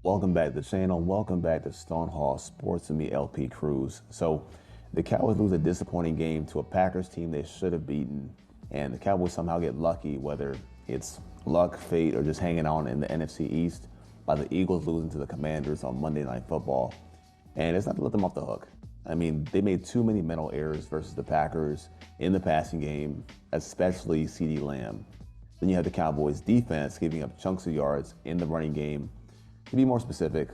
Welcome back to the channel. Welcome back to Stonehall Sports and me, LP Cruz. So the Cowboys lose a disappointing game to a Packers team they should have beaten. And the Cowboys somehow get lucky, whether it's luck, fate, or just hanging on in the NFC East by the Eagles losing to the Commanders on Monday Night Football. And it's not to let them off the hook. I mean, they made too many mental errors versus the Packers in the passing game, especially CeeDee Lamb. Then you have the Cowboys defense giving up chunks of yards in the running game. To be more specific,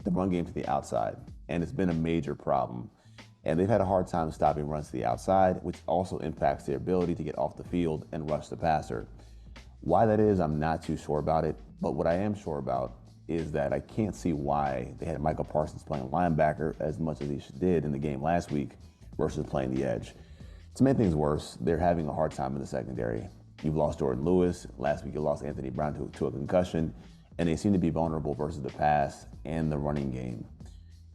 the run game to the outside, and it's been a major problem. And they've had a hard time stopping runs to the outside, which also impacts their ability to get off the field and rush the passer. Why that is, I'm not too sure about it, but what I am sure about is that I can't see why they had Michael Parsons playing linebacker as much as he did in the game last week versus playing the edge. To make things worse, they're having a hard time in the secondary. You've lost Jordan Lewis. Last week you lost Anthony Brown to a concussion. And they seem to be vulnerable versus the pass and the running game.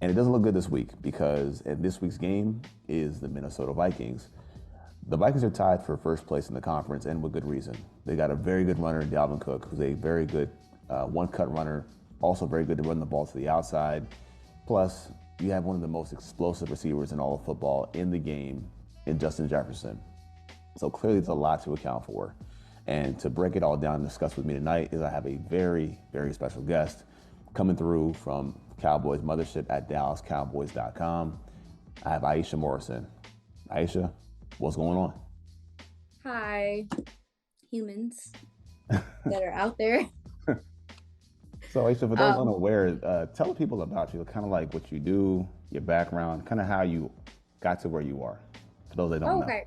And it doesn't look good this week because this week's game is the Minnesota Vikings. The Vikings are tied for first place in the conference, and with good reason. They got a very good runner, Dalvin Cook, who's a very good one-cut runner, also very good to run the ball to the outside. Plus, you have one of the most explosive receivers in all of football in the game in Justin Jefferson. So clearly there's a lot to account for. And to break it all down and discuss with me tonight is I have a very, very special guest coming through from Cowboys Mothership at DallasCowboys.com. I have Iisha Morrison. Iisha, what's going on? Hi, humans that are out there. So Aisha, for those Um, unaware, tell people about you, kind of like what you do, your background, kind of how you got to where you are, for those that don't oh, know. okay.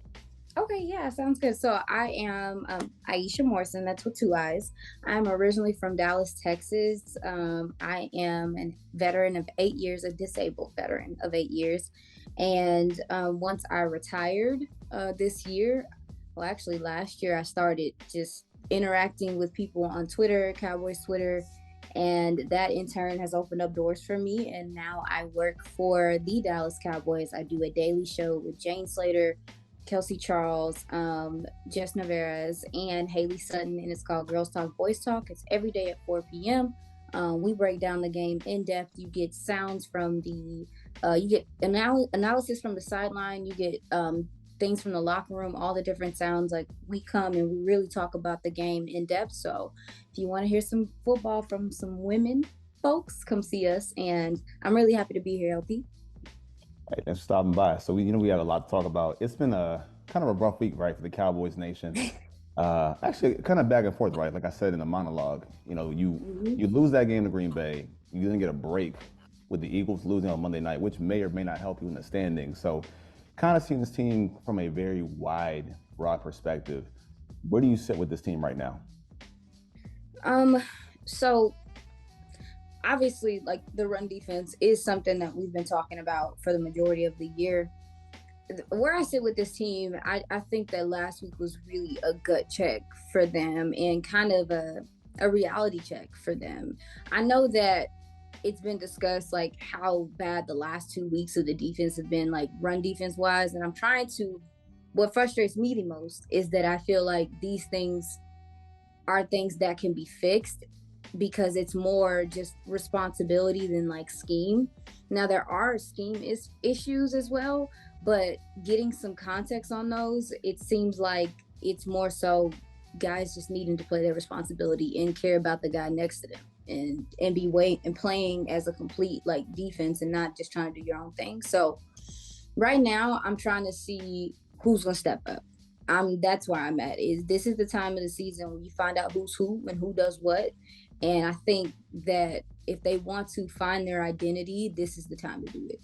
Okay, yeah, sounds good. So I am Iisha Morrison, that's with two eyes. I'm originally from Dallas, Texas. I am a veteran of 8 years, a disabled veteran of 8 years. And once I retired this year, well, actually last year, I started just interacting with people on Twitter, Cowboys Twitter. And that in turn has opened up doors for me. And now I work for the Dallas Cowboys. I do a daily show with Jane Slater, Kelsey Charles, Jess Navarez, and Haley Sutton, and it's called Girls Talk Boys Talk. It's every day at 4 p.m. We break down the game in depth. You get sounds from you get analysis from the sideline. You get things from the locker room, all the different sounds. Like we come and we really talk about the game in depth. So if you want to hear some football from some women folks, come see us. And I'm really happy to be here, LP. Hey, thanks for stopping by. So we have a lot to talk about. It's been a kind of a rough week, right, for the Cowboys Nation. Actually, kind of back and forth, right? Like I said in the monologue, you lose that game to Green Bay. You didn't get a break with the Eagles losing on Monday night, which may or may not help you in the standings. So, kind of seeing this team from a very wide, broad perspective. Where do you sit with this team right now? Um, so obviously, like the run defense is something that we've been talking about for the majority of the year. Where I sit with this team, I think that last week was really a gut check for them and kind of a reality check for them. I know that it's been discussed like how bad the last 2 weeks of the defense have been, like run defense wise. And I'm trying to, what frustrates me the most is that I feel like these things are things that can be fixed because it's more just responsibility than like scheme. Now there are issues as well, but getting some context on those, it seems like it's more so guys just needing to play their responsibility and care about the guy next to them and be wait and playing as a complete like defense and not just trying to do your own thing. So right now I'm trying to see who's gonna step up. That's where I'm at. Is this is the time of the season when you find out who's who and who does what. And I think that if they want to find their identity, this is the time to do it.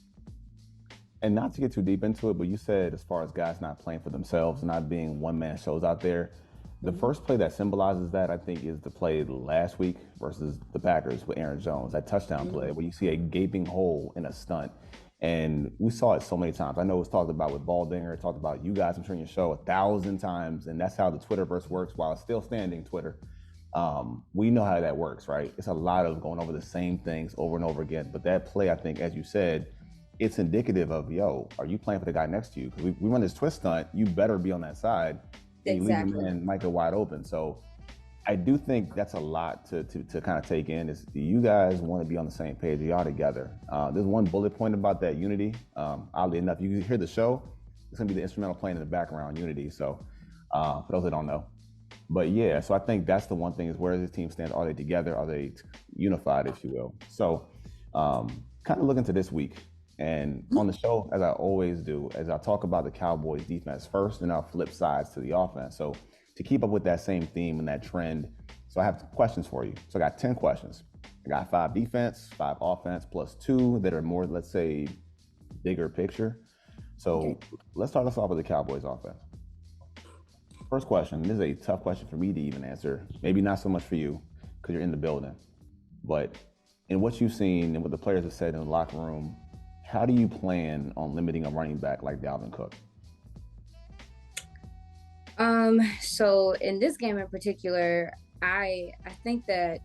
And not to get too deep into it, but you said as far as guys not playing for themselves, not being one man shows out there, the Mm-hmm. first play that symbolizes that, I think, is the play last week versus the Packers with Aaron Jones, that touchdown play Mm-hmm. where you see a gaping hole in a stunt. And we saw it so many times. I know it was talked about with Baldinger, talked about you guys, I'm sure in your show 1,000 times. And that's how the Twitterverse works while it's still standing, Twitter. We know how that works, right? It's a lot of going over the same things over and over again. But that play, I think, as you said, it's indicative of, yo, are you playing for the guy next to you? Because we run this twist stunt, you better be on that side, and you leave your Exactly. man Micah wide open. So I do think that's a lot to kind of take in. Is you guys want to be on the same page? Y'all together. There's one bullet point about that unity. Oddly enough, you hear the show. It's gonna be the instrumental playing in the background, unity. So for those that don't know, but yeah, so I think that's the one thing is where does this team stand? Are they together? Are they unified, if you will? So kind of looking to this week. And on the show, as I always do, as I talk about the Cowboys defense first, and I'll flip sides to the offense. So to keep up with that same theme and that trend, so I have questions for you. So I got 10 questions. I got 5 defense, 5 offense, plus 2 that are more, let's say, bigger picture. So Okay. let's start us off with the Cowboys offense. First question. This is a tough question for me to even answer. Maybe not so much for you because you're in the building. But in what you've seen and what the players have said in the locker room, how do you plan on limiting a running back like Dalvin Cook? So in this game in particular, I think that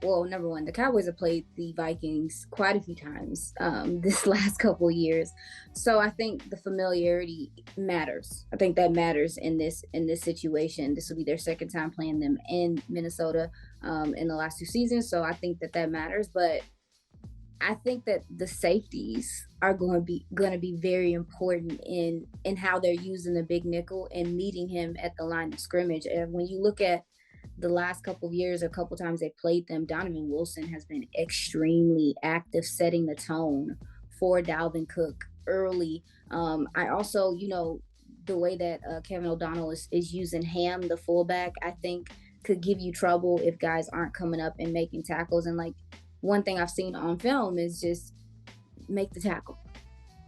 number one, the Cowboys have played the Vikings quite a few times this last couple of years. So I think the familiarity matters. I think that matters in this situation. This will be their second time playing them in Minnesota in the last 2 seasons. So I think that that matters. But I think that the safeties are going to be very important in how they're using the big nickel and meeting him at the line of scrimmage. And when you look at the last couple of years, a couple times they played them, Donovan Wilson has been extremely active, setting the tone for Dalvin Cook early. I also, the way that Kevin O'Donnell is using Ham, the fullback, I think could give you trouble if guys aren't coming up and making tackles. And like one thing I've seen on film is just make the tackle.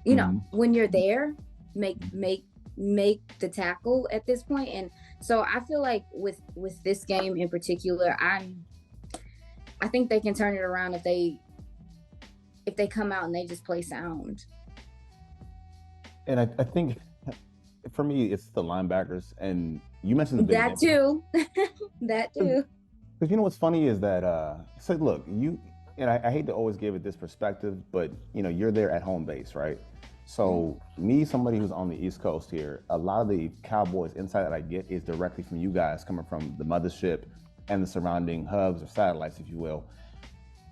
Mm-hmm. When you're there, make the tackle at this point. And so I feel like with this game in particular, I think they can turn it around if they come out and they just play sound. And I think for me, it's the linebackers. And you mentioned the big That nickel. too. That too. Because you know what's funny is that, so look, and I hate to always give it this perspective, but you're there at home base, right? So me, somebody who's on the East Coast here, a lot of the Cowboys insight that I get is directly from you guys coming from the mothership and the surrounding hubs or satellites, if you will.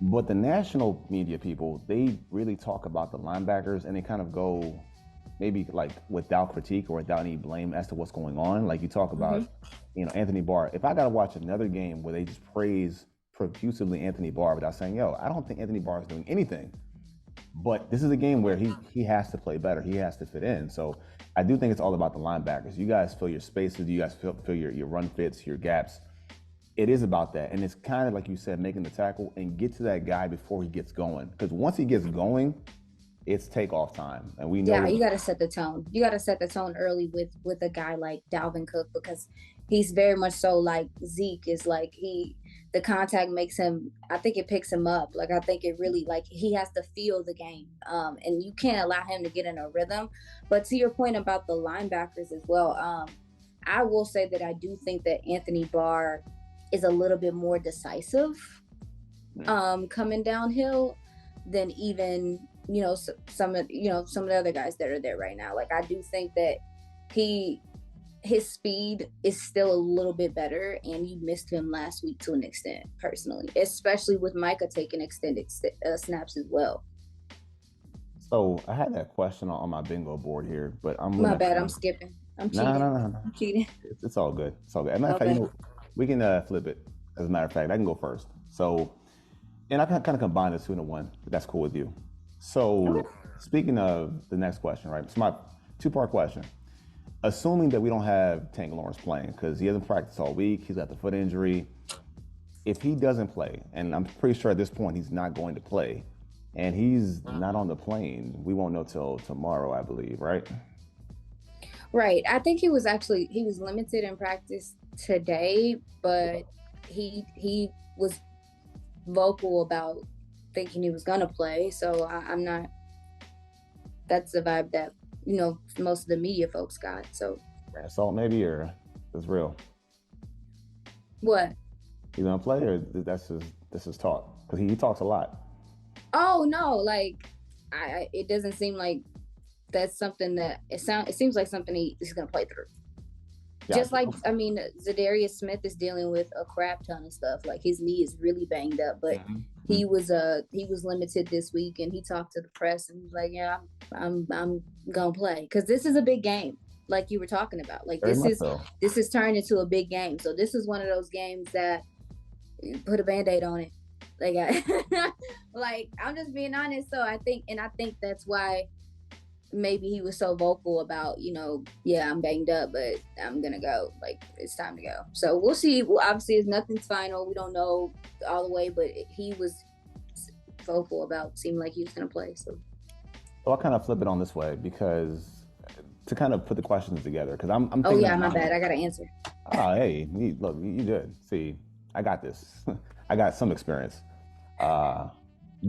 But the national media people, they really talk about the linebackers and they kind of go maybe like without critique or without any blame as to what's going on. Like you talk about, Mm-hmm. Anthony Barr. If I got to watch another game where they just praise profusely Anthony Barr without saying, yo, I don't think Anthony Barr is doing anything. But this is a game where he has to play better. He has to fit in. So I do think it's all about the linebackers. You guys fill your spaces. You guys fill your run fits, your gaps. It is about that. And it's kind of like you said, making the tackle and get to that guy before he gets going. Because once he gets going, it's takeoff time. And we know Yeah, what you got to set the tone. You got to set the tone early with a guy like Dalvin Cook because he's very much so like Zeke is like the contact makes him. I think it picks him up. Like I think it really like he has to feel the game, and you can't allow him to get in a rhythm. But to your point about the linebackers as well, I will say that I do think that Anthony Barr is a little bit more decisive coming downhill than even some of some of the other guys that are there right now. Like I do think that he his speed is still a little bit better, and you missed him last week to an extent, personally, especially with Micah taking extended snaps as well. So I had that question on my bingo board here, but I'm My gonna bad, kind I'm of skipping. I'm no, cheating. no, no, no. I'm cheating. It's all good. It's all good. As a matter of fact, Okay. we can flip it. As a matter of fact, I can go first. So, and I can kind of combine the two into one. If that's cool with you. Okay. So, speaking of the next question, right? It's my two-part question. Assuming that we don't have Tank Lawrence playing because he hasn't practiced all week, he's got the foot injury. If he doesn't play, and I'm pretty sure at this point he's not going to play, and he's not on the plane, we won't know till tomorrow, I believe, right? Right. I think he was limited in practice today, but he was vocal about thinking he was gonna play. So I'm not. That's the vibe that most of the media folks got. So Assault maybe, or it's real. what? He's gonna play, or this is talk because he talks a lot. Oh no! Like it doesn't seem like that's something that it seems like something he's gonna play through. Just Gotcha. like, Okay. I mean, Zadarius Smith is dealing with a crap ton of stuff. Like his knee is really banged up, but Hmm. he was limited this week, and he talked to the press and was like, "Yeah, I'm gonna play because this is a big game." Like you were talking about, like Very much so. this is turned into a big game. So this is one of those games that you put a band-aid on it. Like, like I'm just being honest. So I think that's why maybe he was so vocal about, yeah, I'm banged up, but I'm gonna go. Like it's time to go. So we'll see. Well, obviously, it's nothing's final. We don't know all the way, but he was vocal about seeming like he was gonna play. So. So I'll kind of flip it on this way because to kind of put the questions together, because I'm Oh thinking yeah, in my my bad. head, I gotta answer. hey, look, you did. See, I got this. I got some experience. Uh,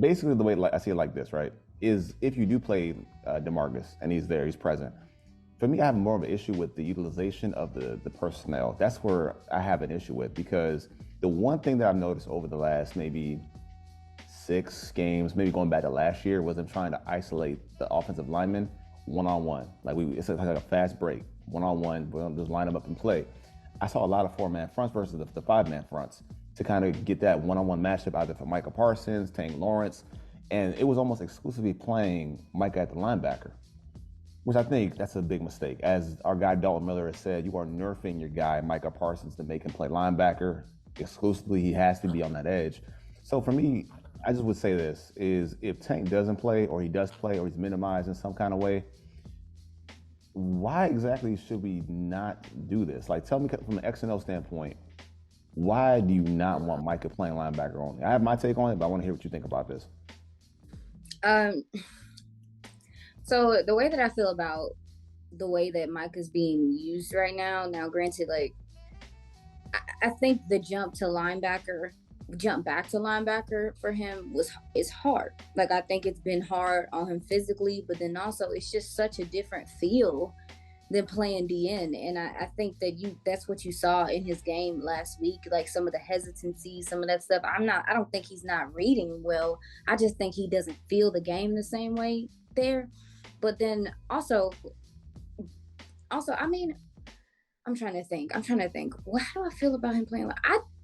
Basically, the way like, I see it like this, right, is if you do play DeMarcus and he's there, he's present. For me, I have more of an issue with the utilization of the personnel. That's where I have an issue with because the one thing that I've noticed over the last maybe 6 games, maybe going back to last year, was them trying to isolate the offensive linemen one on one. It's like a fast break, one on one. We'll just line them up and play. I saw a lot of 4-man fronts versus the 5-man fronts to kind of get that one on one matchup either for Micah Parsons, Tank Lawrence, and it was almost exclusively playing Micah at the linebacker, which I think that's a big mistake. As our guy Dalton Miller has said, you are nerfing your guy Micah Parsons to make him play linebacker exclusively. He has to be on that edge. So for me, I just would say this: is if Tank doesn't play, or he does play, or he's minimized in some kind of way, why exactly should we not do this? Like, tell me from an X and O standpoint, why do you not want Micah playing linebacker only? I have my take on it, but I want to hear what you think about this. Um. So the way that I feel about the way that Mike is being used right now. Now, granted, like I think the jump back to linebacker for him is hard. Like I think it's been hard on him physically, but then also it's just such a different feel than playing DN. And I think that that's what you saw in his game last week, like some of the hesitancy, some of that stuff. I don't think he's not reading well. I just think he doesn't feel the game the same way there. But then also, I mean, I'm trying to think. Well, how do I feel about him playing?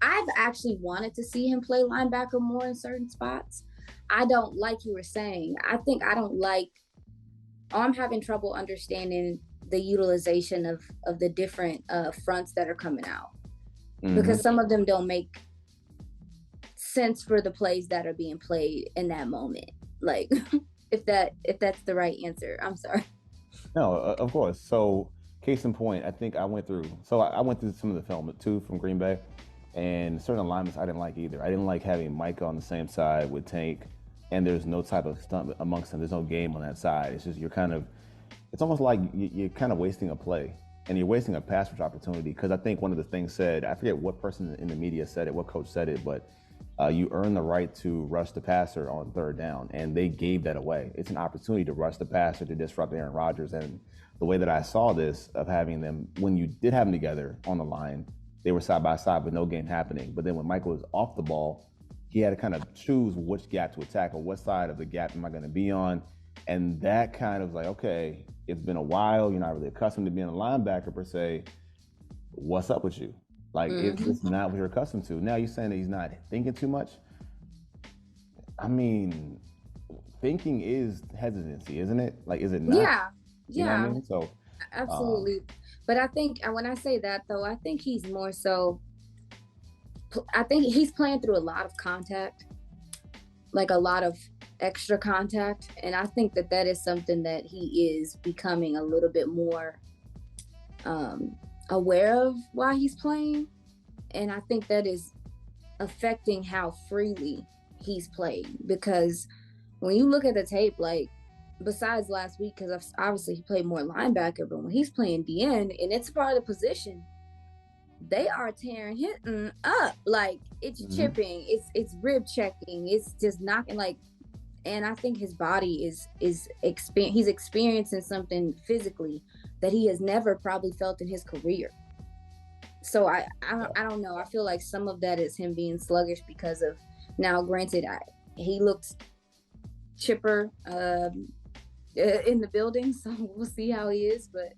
I've actually wanted to see him play linebacker more in certain spots. I don't like you were saying. I think I don't like. Oh, I'm having trouble understanding the utilization of the different fronts that are coming out because Mm-hmm. some of them don't make sense for the plays that are being played in that moment. Like if that's the right answer. I'm sorry. No, of course. So, case in point, I think I went through. So I went through some of the film too from Green Bay, and certain alignments I didn't like either. I didn't like having Micah on the same side with Tank, and there's no type of stunt amongst them. There's no game on that side. It's just you're kind of. It's almost like you're kind of wasting a play, and you're wasting a pass rush opportunity. Because I think one of the things said, I forget what person in the media said it, what coach said it, but you earn the right to rush the passer on third down, and they gave that away. It's an opportunity to rush the passer to disrupt Aaron Rodgers. And the way that I saw this of having them, when you did have them together on the line, they were side by side with no game happening. But then when Michael was off the ball, he had to kind of choose which gap to attack or what side of the gap am I going to be on. And that kind of like, okay, it's been a while. You're not really accustomed to being a linebacker per se. What's up with you? Like it's Mm-hmm. just not what you're accustomed to. Now you're saying that he's not thinking too much. I mean, thinking is hesitancy, isn't it? Like, is it not? Yeah, You know what I yeah, mean? So, um, absolutely. But I think when I say that though, I think he's more so. I think he's playing through a lot of contact, like a lot of extra contact, and I think that that is something that he is becoming a little bit more aware of while he's playing, and I think that is affecting how freely he's played because when you look at the tape, like besides last week, because obviously he played more linebacker, but when he's playing DN and it's part of the position, they are tearing him up. Like it's mhm. chipping, it's rib checking, it's just knocking like. And I think his body he's experiencing something physically that he has never probably felt in his career. So I don't know. I feel like some of that is him being sluggish because of now. Granted, he looks chipper in the building, so we'll see how he is. But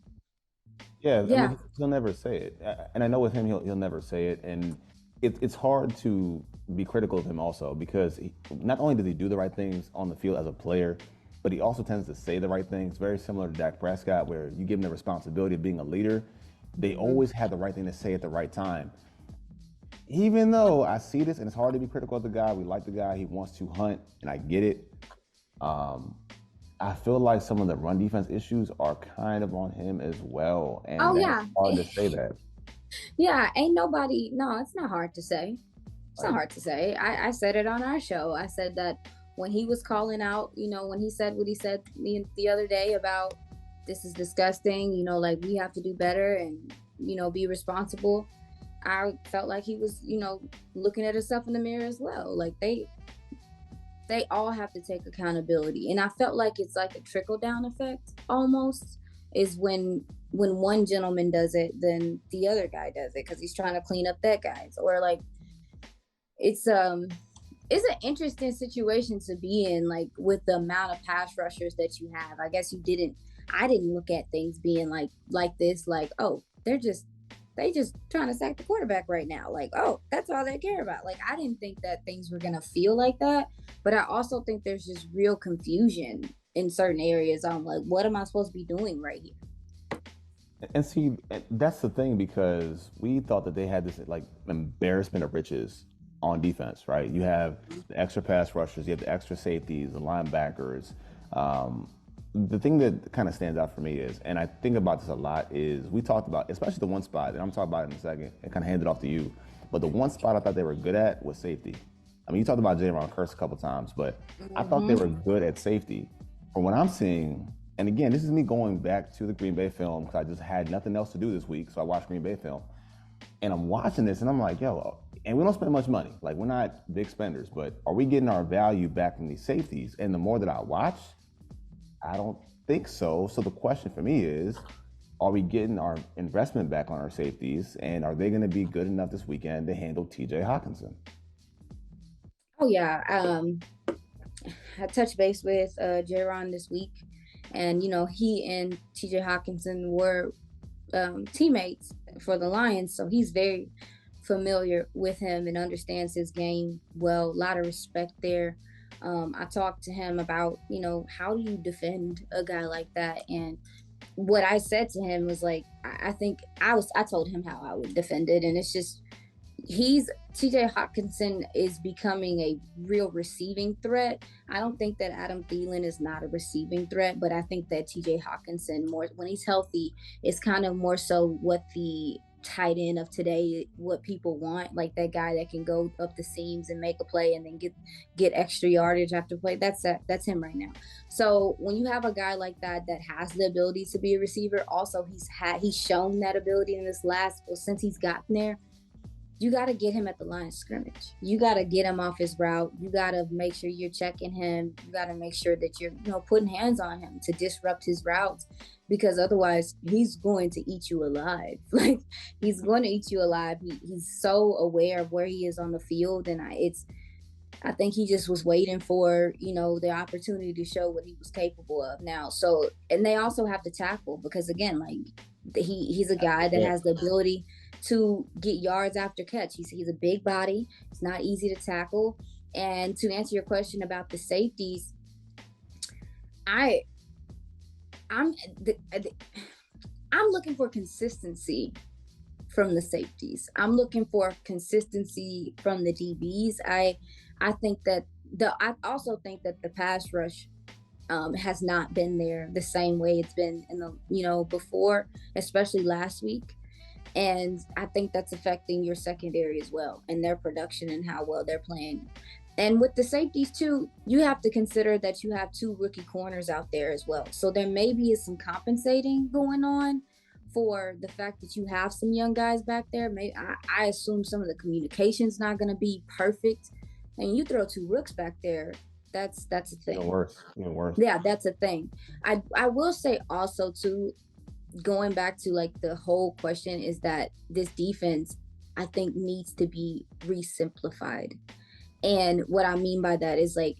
Yeah, I Yeah. mean, he'll never say it, and I know with him, he'll never say it, and it's hard to be critical of him also because not only does he do the right things on the field as a player, but he also tends to say the right things. Very similar to Dak Prescott, where you give him the responsibility of being a leader, they Mhm. always have the right thing to say at the right time. Even though I see this, and it's hard to be critical of the guy, we like the guy, he wants to hunt, and I get it. Um, I feel like some of the run defense issues are kind of on him as well, Oh and that's yeah. hard to say that. Yeah, ain't nobody, no, it's not hard to say. It's not Like, hard to say. I said it on our show. I said that when he was calling out, when he said what he said the other day about this is disgusting, like we have to do better and, be responsible. I felt like he was, looking at himself in the mirror as well. Like they all have to take accountability. And I felt like it's like a trickle down effect almost is when one gentleman does it, then the other guy does it because he's trying to clean up that guy's. Or like it's it's an interesting situation to be in, like with the amount of pass rushers that you have. I didn't look at things being like this, like, oh, they just trying to sack the quarterback right now. Like, oh, that's all they care about. Like, I didn't think that things were gonna feel like that. But I also think there's just real confusion in certain areas on like what am I supposed to be doing right here? and see, that's the thing because we thought that they had this like embarrassment of riches on defense, right? You have the extra pass rushers, you have the extra safeties, the linebackers. Um, the thing that kind of stands out for me is, and I think about this a lot, is we talked about, especially the one spot, and I'm talking about it in a second, and kind of hand it off to you. But the one spot I thought they were good at was safety. I mean, you talked about J-Ron Curse a couple times, but I thought they Mm-hmm. were good at safety. From what I'm seeing, and again, this is me going back to the Green Bay film because I just had nothing else to do this week, so I watched Green Bay film, and I'm watching this, and I'm like, yo, and we don't spend much money. Like we're not big spenders, but are we getting our value back from these safeties? And the more that I watch, I don't think so. So the question for me is, are we getting our investment back on our safeties, and are they going to be good enough this weekend to handle T.J. Hawkinson? Oh yeah. I touched base with Jaron this week, and he and TJ Hawkinson were teammates for the Lions, so he's very familiar with him and understands his game well. A lot of respect there. I talked to him about, how do you defend a guy like that? And what I said to him was like, I think I told him how I would defend it. And it's just, he's TJ Hawkinson is becoming a real receiving threat. I don't think that Adam Thielen is not a receiving threat, but I think that TJ Hawkinson, more when he's healthy, is kind of more so what the tight end of today, what people want, like that guy that can go up the seams and make a play and then get extra yardage after play. That's him right now. So when you have a guy like that has the ability to be a receiver, also he's shown that ability in this last, well, since he's gotten there. You got to get him at the line of scrimmage. You got to get him off his route. You got to make sure you're checking him. You got to make sure that you're, putting hands on him to disrupt his routes, because otherwise he's going to eat you alive. Like, he's going to eat you alive. He's so aware of where he is on the field, and I think he just was waiting for, the opportunity to show what he was capable of now. So, and they also have to tackle because again, like he's a guy that Yeah. has the ability to get yards after catch. He's a big body. It's not easy to tackle. And to answer your question about the safeties, I I'm I'm looking for consistency from the safeties. I'm looking for consistency from the DBs. I think that I also think that the pass rush has not been there the same way it's been in the before, especially last week. And I think that's affecting your secondary as well and their production and how well they're playing. And with the safeties too, you have to consider that you have two rookie corners out there as well. So there maybe is some compensating going on for the fact that you have some young guys back there. Maybe I assume some of the communication's not going to be perfect, and you throw two rooks back there. That's a Even thing. worse. Even worse. Yeah, that's a thing. I will say also too, going back to like the whole question is that this defense, I think, needs to be re-simplified. And what I mean by that is like,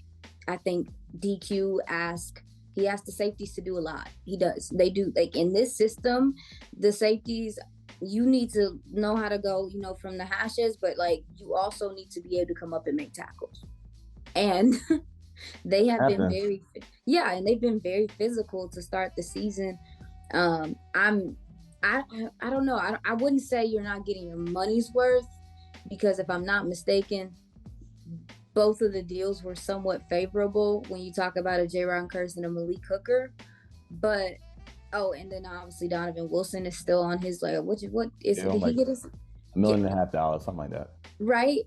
I think DQ asked He asks the safeties to do a lot. He does. They do. Like in this system, the safeties, you need to know how to go, from the hashes, but like you also need to be able to come up and make tackles. And they have been Happens. yeah, and they've been very physical to start the season. I'm, I don't know. I wouldn't say you're not getting your money's worth because if I'm not mistaken, both of the deals were somewhat favorable when you talk about a J-Ron Curse and a Malik Hooker. But and then obviously Donovan Wilson is still on his like what is You it? know, Did he like get his $1.5 million, something like that. right?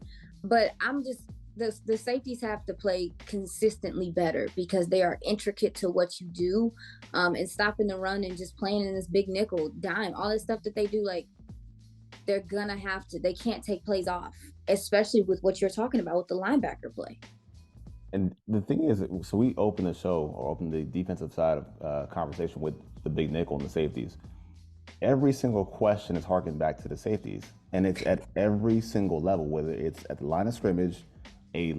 But I'm just the safeties have to play consistently better because they are intricate to what you do, and stopping the run and just playing in this big nickel dime, all this stuff that they do, like they're gonna have to. They can't take plays off, especially with what you're talking about with the linebacker play. And the thing is, so we opened the show or opened the defensive side of conversation with the big nickel and the safeties. Every single question is harkened back to the safeties, and it's at every single level, whether it's at the line of scrimmage, a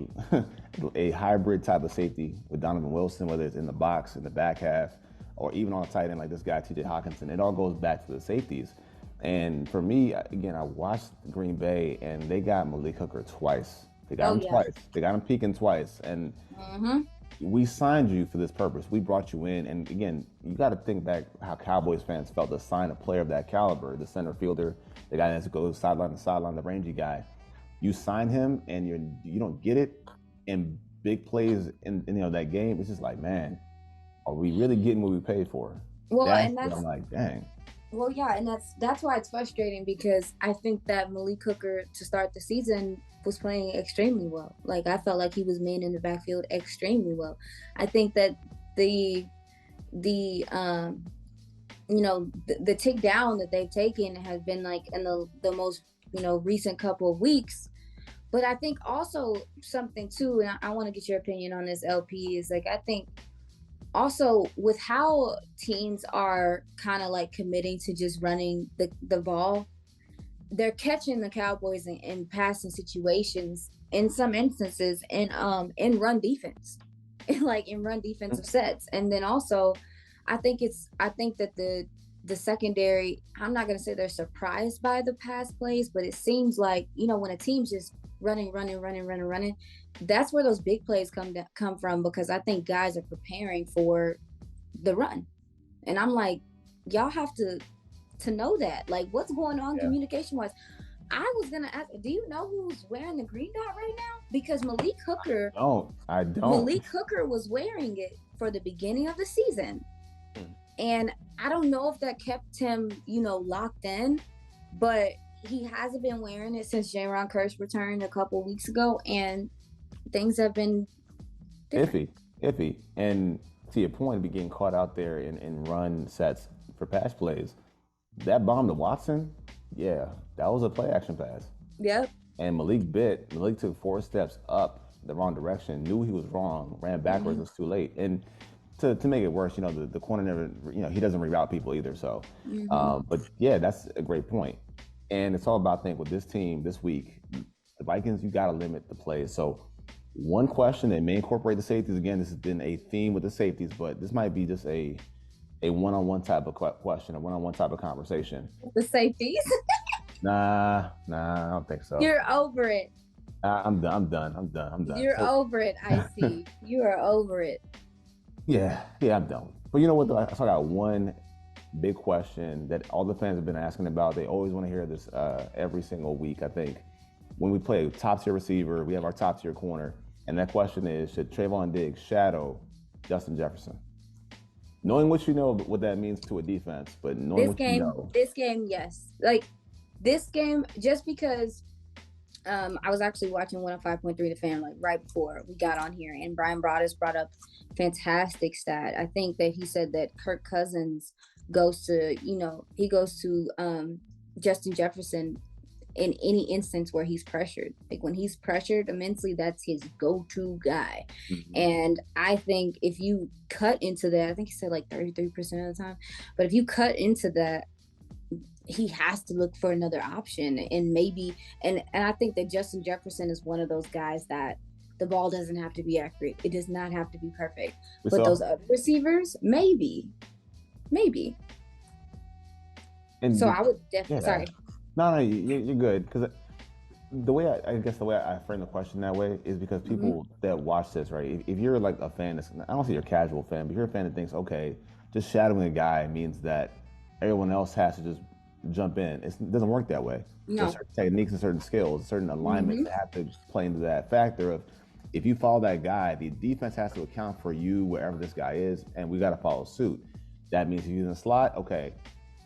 a hybrid type of safety with Donovan Wilson, whether it's in the box, in the back half, or even on a tight end like this guy T.J. Hawkinson. It all goes back to the safeties. And for me, again, I watched Green Bay, and they got Malik Hooker twice. They got Oh him yeah. twice. They got him peaking twice, and Mm-hmm. we signed you for this purpose. We brought you in, and again, you got to think back how Cowboys fans felt to sign a player of that caliber, the center fielder, the guy that has to go sideline to sideline, the rangy guy. You sign him, and you don't get it in big plays in that game. It's just like, man, are we really getting what we paid for? Well, That's and what that's I'm like, dang. Well, yeah, and that's why it's frustrating because I think that Malik Hooker to start the season was playing extremely well. Like I felt like he was man in the backfield extremely well. I think that the the tick down that they've taken has been like in the most recent couple of weeks. But I think also something too, and I want to get your opinion on this, LP, is like I think also with how teams are kind of like committing to just running the ball, they're catching the Cowboys in passing situations in some instances in run defense, like in run defensive sets. And then also I think that the secondary, I'm not going to say they're surprised by the pass plays, but it seems like when a team's just running, that's where those big plays come from, because I think guys are preparing for the run. And I'm like, y'all have to know that. Like, what's going on Yeah. communication wise? I was gonna ask, do you know who's wearing the green dot right now? Because I don't. Malik Hooker was wearing it for the beginning of the season. And I don't know if that kept him, locked in, but he hasn't been wearing it since J-Ron Curse returned a couple weeks ago, and things have been different. Iffy. And to your point, be getting caught out there in run sets for pass plays. That bomb to Watson, yeah, that was a play action pass. Yep. And Malik took 4 steps up the wrong direction, knew he was wrong, ran backwards, Mm-hmm. it was too late. And to make it worse, the corner never, he doesn't reroute people either. So, Mm-hmm. but yeah, that's a great point. And it's all about, I think, with this team this week, the Vikings, you got to limit the plays. So, one question that may incorporate the safeties. Again, this has been a theme with the safeties, but this might be just a one-on-one type of question, a one-on-one type of conversation. The safeties. Nah, I don't think so. You're over it. I'm done. I'm done. You're So, over it, I see. You are over it. yeah, I'm done. But you know what? Though? I got one big question that all the fans have been asking about. They always want to hear this every single week. I think when we play a top tier receiver, we have our top tier corner, and that question is: should Trayvon Diggs shadow Justin Jefferson? Knowing what you know, what that means to a defense, but knowing This what you game, know, this game, yes. Like this game, just because I was actually watching 105.3 The Fan like right before we got on here, and Brian Broaddus brought up fantastic stat. I think that he said that Kirk Cousins goes to, he goes to Justin Jefferson in any instance where he's pressured. Like when he's pressured immensely, that's his go-to guy. Mhm. And I think if you cut into that, I think he said like 33% of the time, but if you cut into that, he has to look for another option. And maybe and I think that Justin Jefferson is one of those guys that The ball doesn't have to be accurate. It does not have to be perfect. But those So, other receivers, maybe. and So the, I would definitely. yeah, Sorry. no, you're good because the way I guess the way I frame the question that way is because Mm-hmm. people that watch this, right? If you're like a fan, I don't say you're a casual fan, but you're a fan that thinks, okay, just shadowing a guy means that everyone else has to just jump in. It doesn't work that way. There's No. certain techniques and certain skills, certain alignments Mm-hmm. that have to play into that factor of if you follow that guy, the defense has to account for you wherever this guy is, and we got to follow suit. That means if he's in the slot, okay.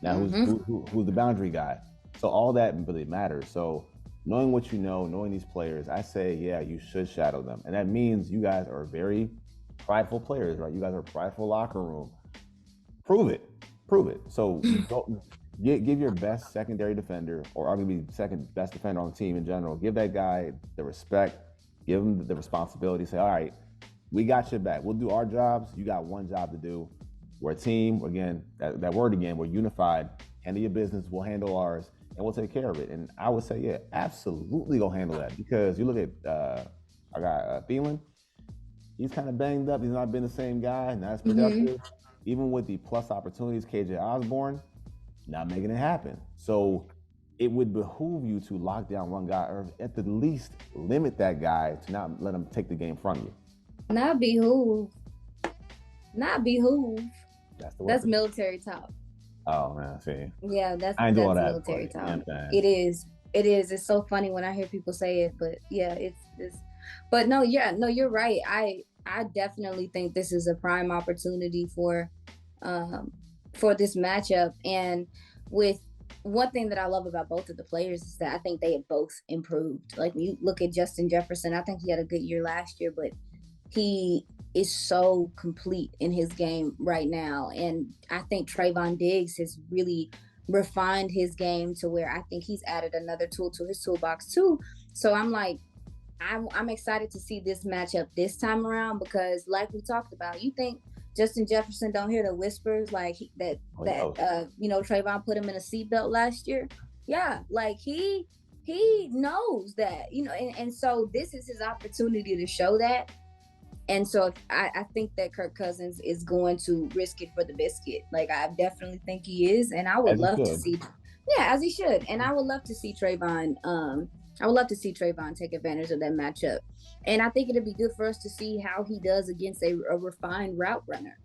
Now Mm-hmm. who's the boundary guy? So all that really matters. So knowing what you know, knowing these players, I say, yeah, you should shadow them. And that means you guys are very prideful players, right? You guys are a prideful locker room. Prove it. Prove it. So go give your best secondary defender, or arguably second best defender on the team in general, give that guy the respect, give him the responsibility, say, all right, we got your back. We'll do our jobs. You got one job to do. We're a team. Again, that word again, we're unified. Handle your business. We'll handle ours and we'll take care of it. And I would say, yeah, absolutely go handle that because you look at our guy Thielen. He's kind of banged up. He's not been the same guy, not as Mm-hmm. productive. Even with the plus opportunities, KJ Osborne not making it happen. So it would behoove you to lock down one guy, or at the least limit that guy to not let him take the game from you. Not behoove. Not behoove. That's the That's word. military talk. Oh man, see, Yeah, I ain't do all that's that, military but you know talk. what I'm saying. It is. It is. It's so funny when I hear people say it, but yeah, it's but no, yeah, no, you're right. I definitely think this is a prime opportunity um for this matchup. And with one thing that I love about both of the players is that I think they have both improved. Like when you look at Justin Jefferson, I think he had a good year last year, but he is so complete in his game right now. And I think Trayvon Diggs has really refined his game to where I think he's added another tool to his toolbox too. So I'm like, I'm excited to see this matchup this time around because, like we talked about, you think Justin Jefferson don't hear the whispers like Oh, yo, Trayvon put him in a seatbelt last year. Yeah, like he knows that, and so this is his opportunity to show that. And so I think that Kirk Cousins is going to risk it for the biscuit. Like I definitely think he is, and I would as he love to should. see, yeah, as he should. And I would love to see Trayvon. I would love to see Trayvon take advantage of that matchup. And I think it'd be good for us to see how he does against a refined route runner.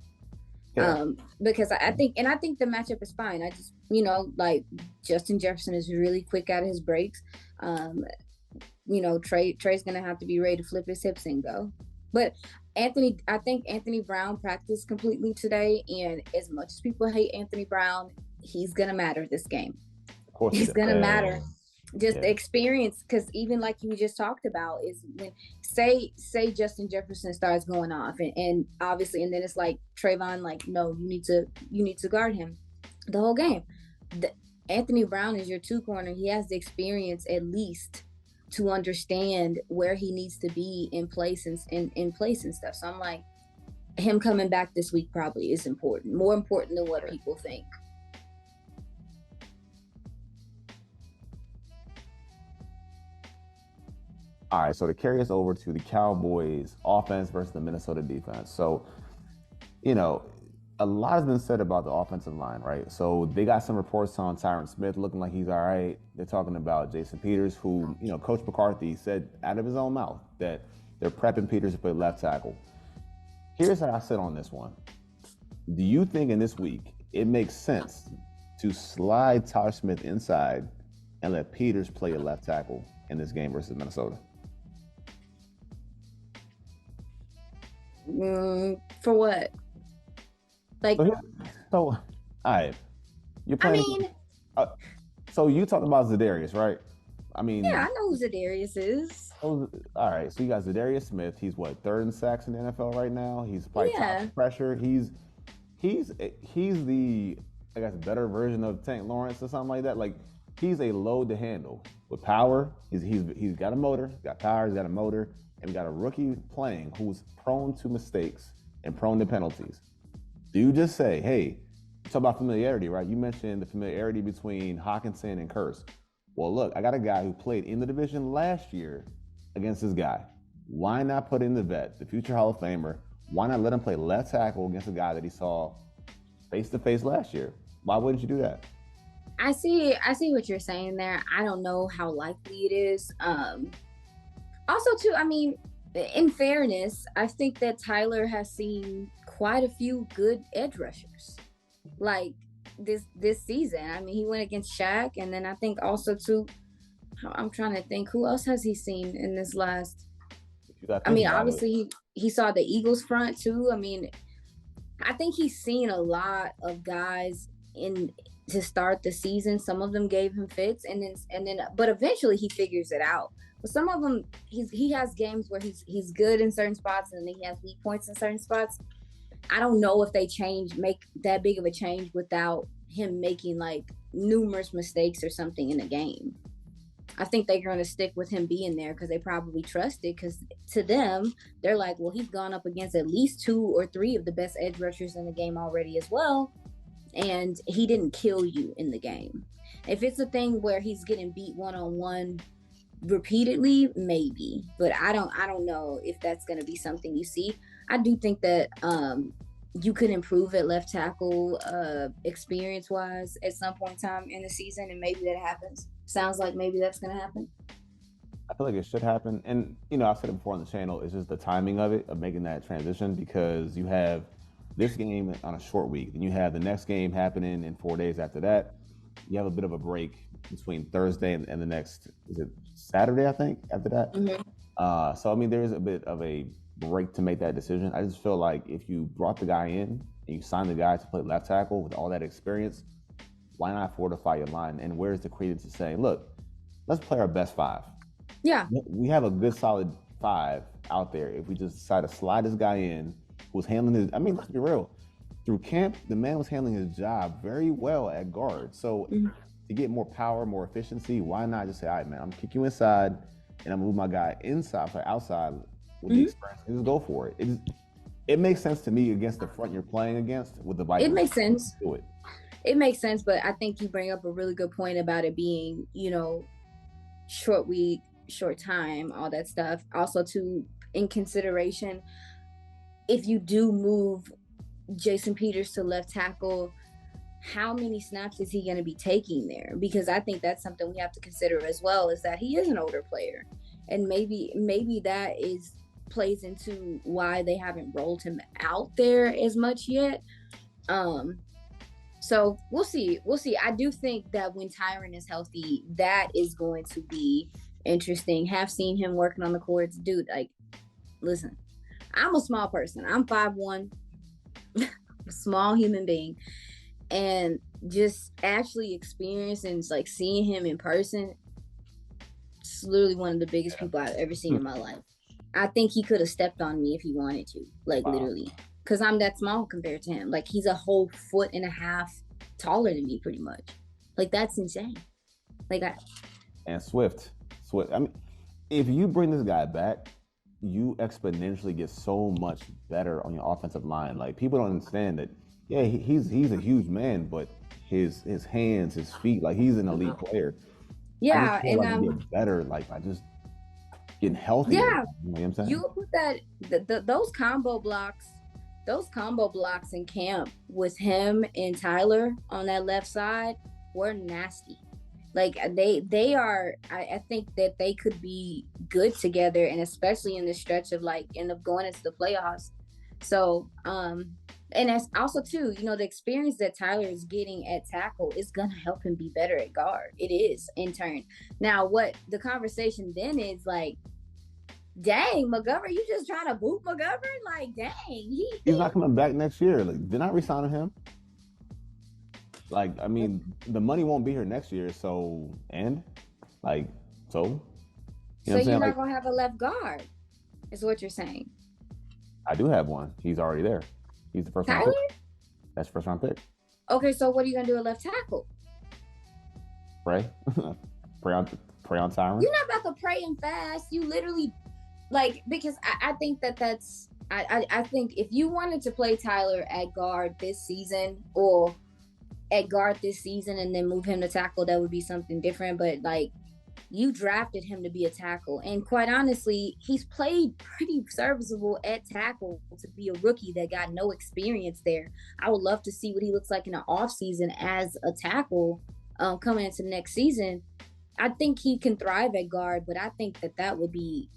Yeah, Because I think the matchup is fine. I just, like Justin Jefferson is really quick out of his breaks. Um, Trey's gonna have to be ready to flip his hips and go. But I think Anthony Brown practiced completely today, and as much as people hate Anthony Brown, he's gonna matter this game. of course he He's does. gonna matter. Just Yeah, the experience, because even like you just talked about, is when say Justin Jefferson starts going off, and obviously, and then it's like Trayvon, like, no, you need to guard him the whole game. The, Anthony Brown is your two corner. He has the experience at least to understand where he needs to be in place and in place and stuff. So I'm like, him coming back this week probably is important, more important than what sure. people think. All right, so to carry us over to the Cowboys offense versus the Minnesota defense. So, you know, a lot has been said about the offensive line, right? So they got some reports on Tyron Smith looking like he's all right. They're talking about Jason Peters, who, Coach McCarthy said out of his own mouth that they're prepping Peters to play left tackle. Here's how I sit on this one. Do you think in this week it makes sense to slide Tyler Smith inside and let Peters play a left tackle in this game versus Minnesota? For what? Like, So, all right, you're I playing against. mean, Uh, so you talked about Zadarius, right? I yeah, I mean, know who Zadarius is. all right. So you got Zadarius Smith. He's what, third in sacks in the NFL right now. He's probably top Yeah. in pressure. He's the, I guess, better version of Tank Lawrence or something like that. Like he's a load to handle with power. He's got a motor, he's got power, he's got a motor, and we got a rookie playing who's prone to mistakes and prone to penalties. Do you just say, hey, talk about familiarity, right? You mentioned the familiarity between Hawkinson and Curse. Well, look, I got a guy who played in the division last year against this guy. Why not put in the vet, the future Hall of Famer? Why not let him play left tackle against a guy that he saw face to face last year? Why wouldn't you do that? I see what you're saying there. I don't know how likely it is. Also too, I mean, in fairness, I think that Tyler has seen quite a few good edge rushers. Like this season. I mean, he went against Shaq, and then I think also too, I'm trying to think who else has he seen in this last. You got to I think mean, about it. obviously he saw the Eagles front too. I mean, I think he's seen a lot of guys in to start the season. Some of them gave him fits, and then, but eventually he figures it out. But some of them, he has games where he's good in certain spots, and then he has weak points in certain spots. I don't know if they make that big of a change without him making like numerous mistakes or something in the game. I think they're going to stick with him being there because they probably trust it. Because to them, they're like, well, he's gone up against at least 2 or 3 of the best edge rushers in the game already as well, and he didn't kill you in the game. If it's a thing where he's getting beat one-on-one repeatedly, maybe, but I don't know if that's going to be something you see. I do think that you could improve at left tackle experience wise at some point in time in the season, and maybe that happens. Sounds like maybe that's going to happen. I feel like it should happen. And, you know, I've said it before on the channel, it's just the timing of it, of making that transition, because you have this game on a short week, then you have the next game happening in 4 days after that. You have a bit of a break between Thursday and the next, is it Saturday, I think, after that? Mm-hmm. So, I mean, there is a bit of a break to make that decision. I just feel like if you brought the guy in and you signed the guy to play left tackle with all that experience, why not fortify your line? And where's the credence to say, look, let's play our best five? Yeah. We have a good solid five out there. If we just decide to slide this guy in, who's handling his, I mean, let's be real. Through camp, the man was handling his job very well at guard. So Mm-hmm. to get more power, more efficiency, why not just say, all right, man, I'm gonna kick you inside and I'm gonna move my guy inside or outside with the Mm-hmm. experience and just go for it. It makes sense to me against the front you're playing against with the It Vikings. makes sense. Do it. It makes sense, but I think you bring up a really good point about it being, short week, short time, all that stuff. Also, to in consideration, if you do move Jason Peters to left tackle, how many snaps is he going to be taking there? Because I think that's something we have to consider as well, is that he is an older player, and maybe that plays into why they haven't rolled him out there as much yet. So we'll see. I do think that when Tyron is healthy, that is going to be interesting. Have seen him working on the courts, dude. Like, listen, I'm a small person. I'm 5'1", small human being, and just actually experiencing like seeing him in person. It's literally one of the biggest people I've ever seen in my life. I think he could have stepped on me if he wanted to, like Wow. literally, because I'm that small compared to him. Like, he's a whole 1.5 feet taller than me, pretty much. Like, that's insane. Like, And Swift. I mean, if you bring this guy back, you exponentially get so much better on your offensive line. Like, people don't understand that. Yeah, he's a huge man, but his hands, his feet, like, he's an elite player. I just yeah, feel and like you get better, like, by just getting healthier. yeah, You know what I'm saying? you put that those combo blocks in camp with him and Tyler on that left side were nasty. Like, they are. I think that they could be good together, and especially in this stretch of like end up going into the playoffs. So, and that's also too, the experience that Tyler is getting at tackle is gonna help him be better at guard. It is in turn. Now, what the conversation then is like, dang, McGovern, you just trying to boot McGovern? Like, dang, He's not coming back next year. Like, they're not re-signing him. Like, I mean, the money won't be here next year. So, and like, so, you know so what I'm saying? you're not Like, gonna have a left guard, is what you're saying. I do have one. He's already there. He's the first round Tyler? pick. That's first round pick. Okay, so what are you gonna do at left tackle? Pray, pray on Tyron. You're not about to pray and fast. You literally, like, because I think that's I think if you wanted to play Tyler at guard this season, or at guard this season and then move him to tackle, that would be something different. But like, You drafted him to be a tackle. And quite honestly, he's played pretty serviceable at tackle to be a rookie that got no experience there. I would love to see what he looks like in the offseason as a tackle coming into next season. I think he can thrive at guard, but I think that would be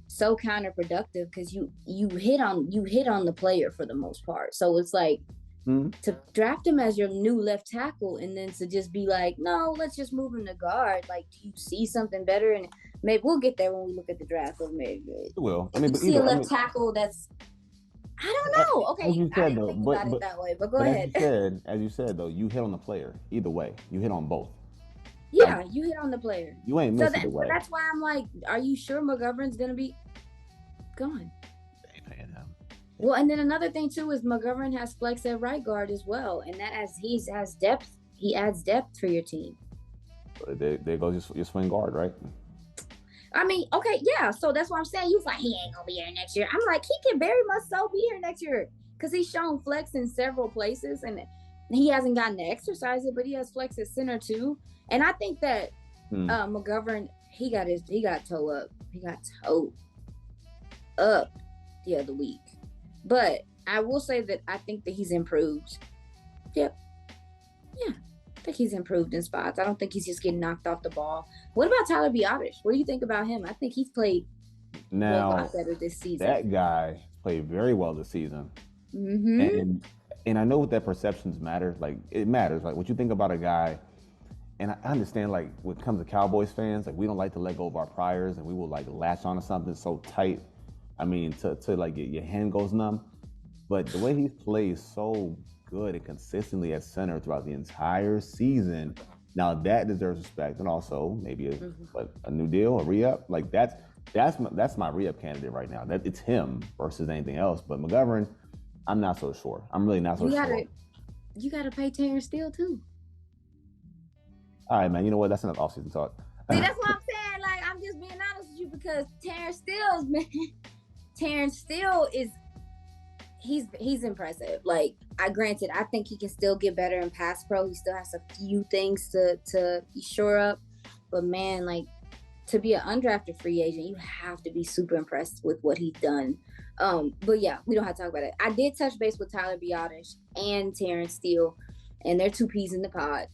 so counterproductive because you hit on the player for the most part. So it's like to draft him as your new left tackle and then to just be like, no, let's just move him to guard. Like, do you see something better? And maybe we'll get there when we look at the draft. But maybe It will. if you see a left tackle that's, I don't know. As Okay, you I said didn't though, think about it that way, but go but ahead. as you said though, you hit on the player. Either way, you hit on both. Like, Yeah, you hit on the player. you ain't So missing the way. that's why I'm like, are you sure McGovern's gonna be gone? They ain't paying him. Well, and then another thing too is McGovern has flex at right guard as well, and that as he has depth, he adds depth for your team. There goes your swing guard, right? I mean, okay, yeah. So that's what I'm saying. You was like, he ain't gonna be here next year. I'm like, he can very much so be here next year because he's shown flex in several places, and he hasn't gotten to exercise it, but he has flex at center too. And I think that McGovern, he got toe up. He got toe up the other week. But I will say that I think that he's improved. Yep. Yeah. I think he's improved in spots. I don't think he's just getting knocked off the ball. What about Tyler Biotish? What do you think about him? I think he's played a lot better this season. That guy played very well this season. And I know what that perceptions matter. Like, it matters. Like, what you think about a guy, and I understand, like, when it comes to Cowboys fans, like, we don't like to let go of our priors, and we will, like, latch onto something so tight. I mean, to like, your hand goes numb. But the way he plays so good and consistently at center throughout the entire season, now that deserves respect. And also maybe a new deal, a re-up. Like, that's my re-up candidate right now. That it's him versus anything else. But McGovern, I'm not so sure. I'm really not so sure. You got to pay Terrence Steele too. All right, man. You know what? That's enough offseason talk. See, that's what I'm saying. Like, I'm just being honest with you because Terrence Steele is he's impressive. Like, granted, I think he can still get better in pass pro. He still has a few things to shore up. But man, like, to be an undrafted free agent, you have to be super impressed with what he's done. But yeah, we don't have to talk about it. I did touch base with Tyler Biotish and Terrence Steele, and they're two peas in the pod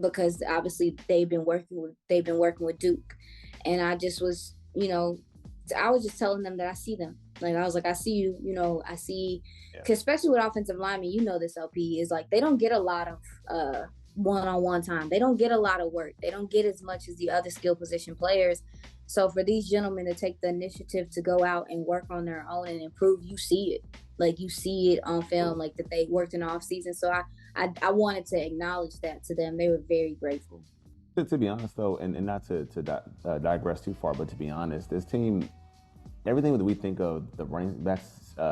because obviously they've been working with Duke, and I just was, I was just telling them that I see them. Like, I was like, I see you, I see, cause especially with offensive linemen, this LP is like, they don't get a lot of one-on-one time. They don't get a lot of work. They don't get as much as the other skill position players. So for these gentlemen to take the initiative to go out and work on their own and improve, you see it. Like, you see it on film, like that they worked in the off season. So I wanted to acknowledge that to them. They were very grateful. To be honest, though, and not to digress too far, but to be honest, this team, everything that we think of the running back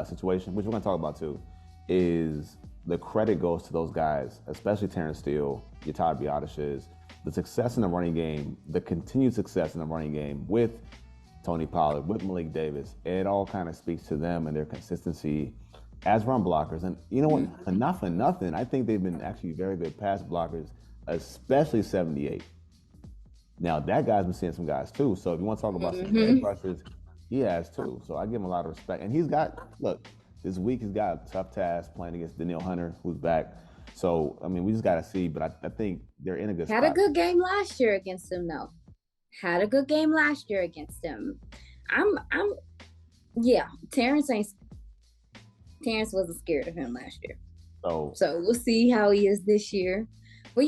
situation, which we're going to talk about too, is the credit goes to those guys, especially Terrence Steele, your Tyler Biotishes, the success in the running game, the continued success in the running game with Tony Pollard, with Malik Davis. It all kind of speaks to them and their consistency as run blockers. And you know what? Not for nothing, I think they've been actually very good pass blockers, especially 78. Now, that guy's been seeing some guys too. So if you want to talk about some edge rushers, he has too. So I give him a lot of respect. And this week he's got a tough task playing against Danielle Hunter, who's back. So, I mean, we just got to see. But I think they're in a good spot. Had a good game last year against him, though. Terrence wasn't scared of him last year. So we'll see how he is this year. But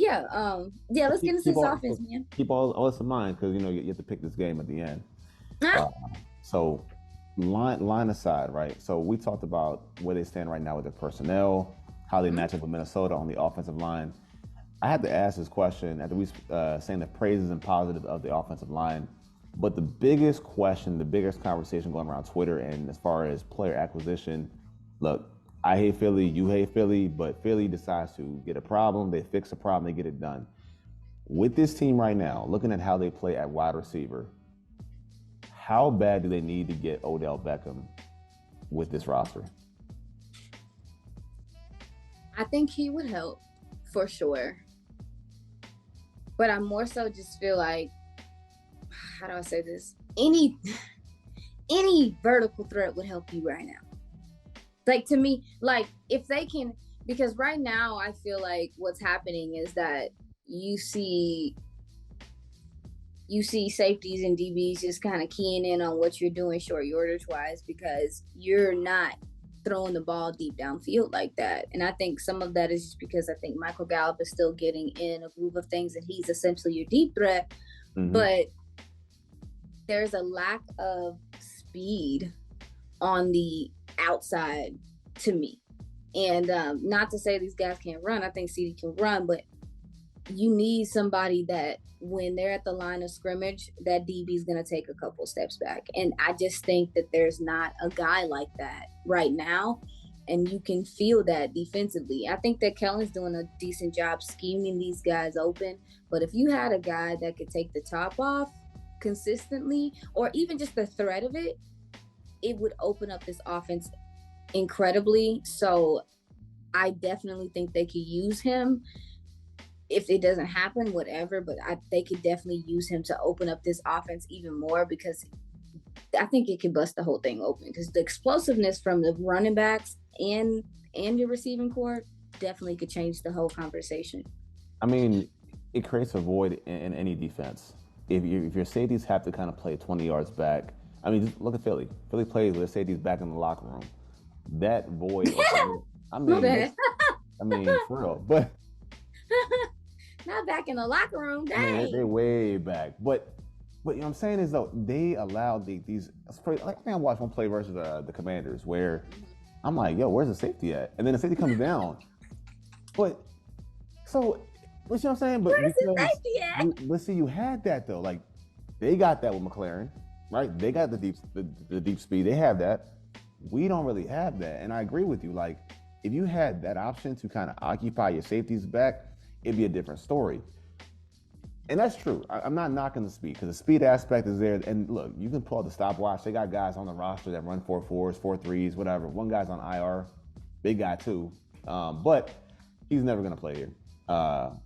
let's get into this offense, man. Keep all this in mind because, you have to pick this game at the end. So line aside, right? So we talked about where they stand right now with their personnel, how they match up with Minnesota on the offensive line. I had to ask this question after we saying the praises and positives of the offensive line. But the biggest question, the biggest conversation going around Twitter and as far as player acquisition, look, I hate Philly, you hate Philly, but Philly decides to get a problem, they fix a problem, they get it done. With this team right now, looking at how they play at wide receiver, how bad do they need to get Odell Beckham with this roster? I think he would help for sure. But I more so just feel like how do I say this? Any vertical threat would help you right now. Like, to me, like, if they can, because right now I feel like what's happening is that you see you see safeties and DBs just kind of keying in on what you're doing short yardage wise, because you're not throwing the ball deep downfield like that. And I think some of that is just because I think Michael Gallup is still getting in a groove of things and he's essentially your deep threat. Mm-hmm. But there's a lack of speed on the outside to me. And not to say these guys can't run. I think CD can run, but you need somebody that when they're at the line of scrimmage, that DB is going to take a couple steps back. And I just think that there's not a guy like that right now. And you can feel that defensively. I think that Kellen's doing a decent job scheming these guys open. But if you had a guy that could take the top off consistently, or even just the threat of it, it would open up this offense incredibly. So I definitely think they could use him. If it doesn't happen, whatever, but they could definitely use him to open up this offense even more, because I think it could bust the whole thing open, because the explosiveness from the running backs and your receiving core definitely could change the whole conversation. I mean, it creates a void in any defense. If your safeties have to kind of play 20 yards back, I mean, just look at Philly. Philly plays with safeties back in the locker room. That void. I mean, for real. But not back in the locker room. Dang. I mean, they're way back. But you know what I'm saying is though they allowed these. Like I think I watched one play versus the Commanders where I'm like, yo, where's the safety at? And then the safety comes down. But so. You know what I'm saying? But let's see, you had that though. Like they got that with McLaren, right? They got the deep speed. They have that. We don't really have that. And I agree with you. Like if you had that option to kind of occupy your safeties back, it'd be a different story. And that's true. I'm not knocking the speed because the speed aspect is there. And look, you can pull out the stopwatch. They got guys on the roster that run 4.4s, 4.3s, whatever. One guy's on IR, big guy too. But he's never gonna play here.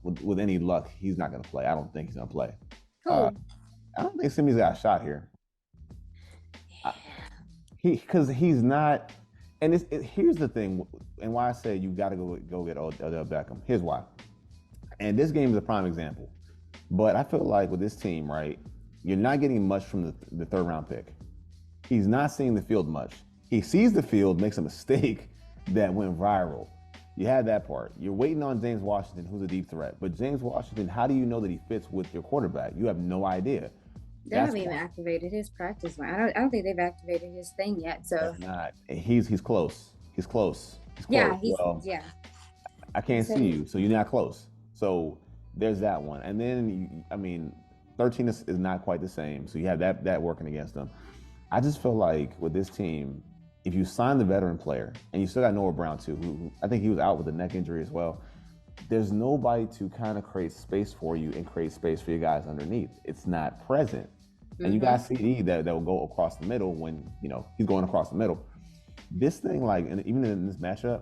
With any luck, he's not going to play. I don't think he's going to play. I don't think Simi's got a shot here. Because he's not. And here's the thing, and why I say you got to go get Odell Beckham. Here's why. And this game is a prime example. But I feel like with this team, right, you're not getting much from the third round pick. He's not seeing the field much. He sees the field, makes a mistake that went viral. You had that part. You're waiting on James Washington, who's a deep threat. But James Washington, how do you know that he fits with your quarterback? You have no idea. They haven't even activated his practice. I don't think they've activated his thing yet. So not. He's close. He's close. Yeah, I can't see you, so you're not close. So there's that one. And then 13 is not quite the same. So you have that working against them. I just feel like with this team, if you sign the veteran player, and you still got Noah Brown too, who I think he was out with a neck injury as well, there's nobody to kind of create space for you and create space for your guys underneath. It's not present. Mm-hmm. And you got CD that will go across the middle when, he's going across the middle. This thing, and even in this matchup,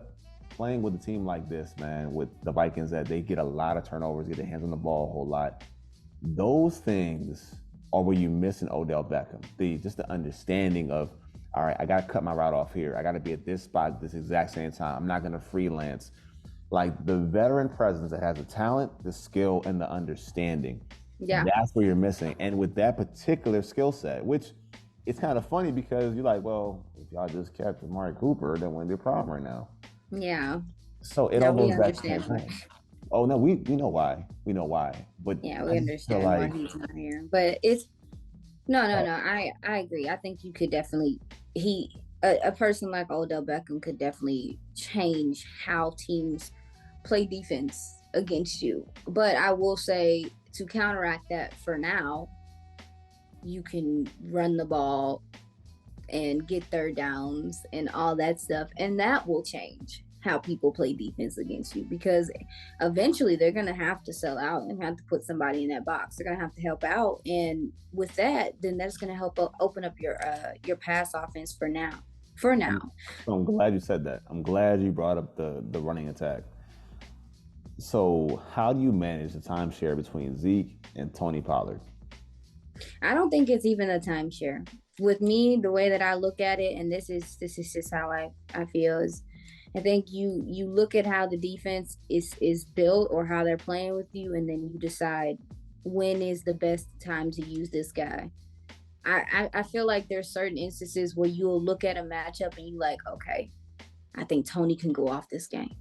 playing with a team like this, man, with the Vikings that they get a lot of turnovers, get their hands on the ball a whole lot, those things are where you miss an Odell Beckham. Just the understanding of, all right, I got to cut my route off here. I got to be at this spot at this exact same time. I'm not going to freelance. Like the veteran presence that has the talent, the skill, and the understanding. Yeah. That's where you're missing. And with that particular skill set, which it's kind of funny because you're like, well, if y'all just kept Amari Cooper, then wouldn't be a problem right now. Yeah. So it all goes back to the thing. Oh, no, we know why. We know why. But yeah, we understand why he's not here. But it's no. I agree. I think you could definitely a person like Odell Beckham could definitely change how teams play defense against you. But I will say, to counteract that for now, you can run the ball and get third downs and all that stuff, and that will change how people play defense against you, because eventually they're going to have to sell out and have to put somebody in that box. They're going to have to help out, and with that, then that's going to help open up your pass offense for now. So I'm glad you said that. I'm glad you brought up the running attack. So how do you manage the timeshare between Zeke and Tony Pollard? I don't think it's even a timeshare. With me, the way that I look at it, and this is just how I feel is, I think you look at how the defense is built or how they're playing with you, and then you decide when is the best time to use this guy. I feel like there's certain instances where you'll look at a matchup and you like, okay, I think Tony can go off this game,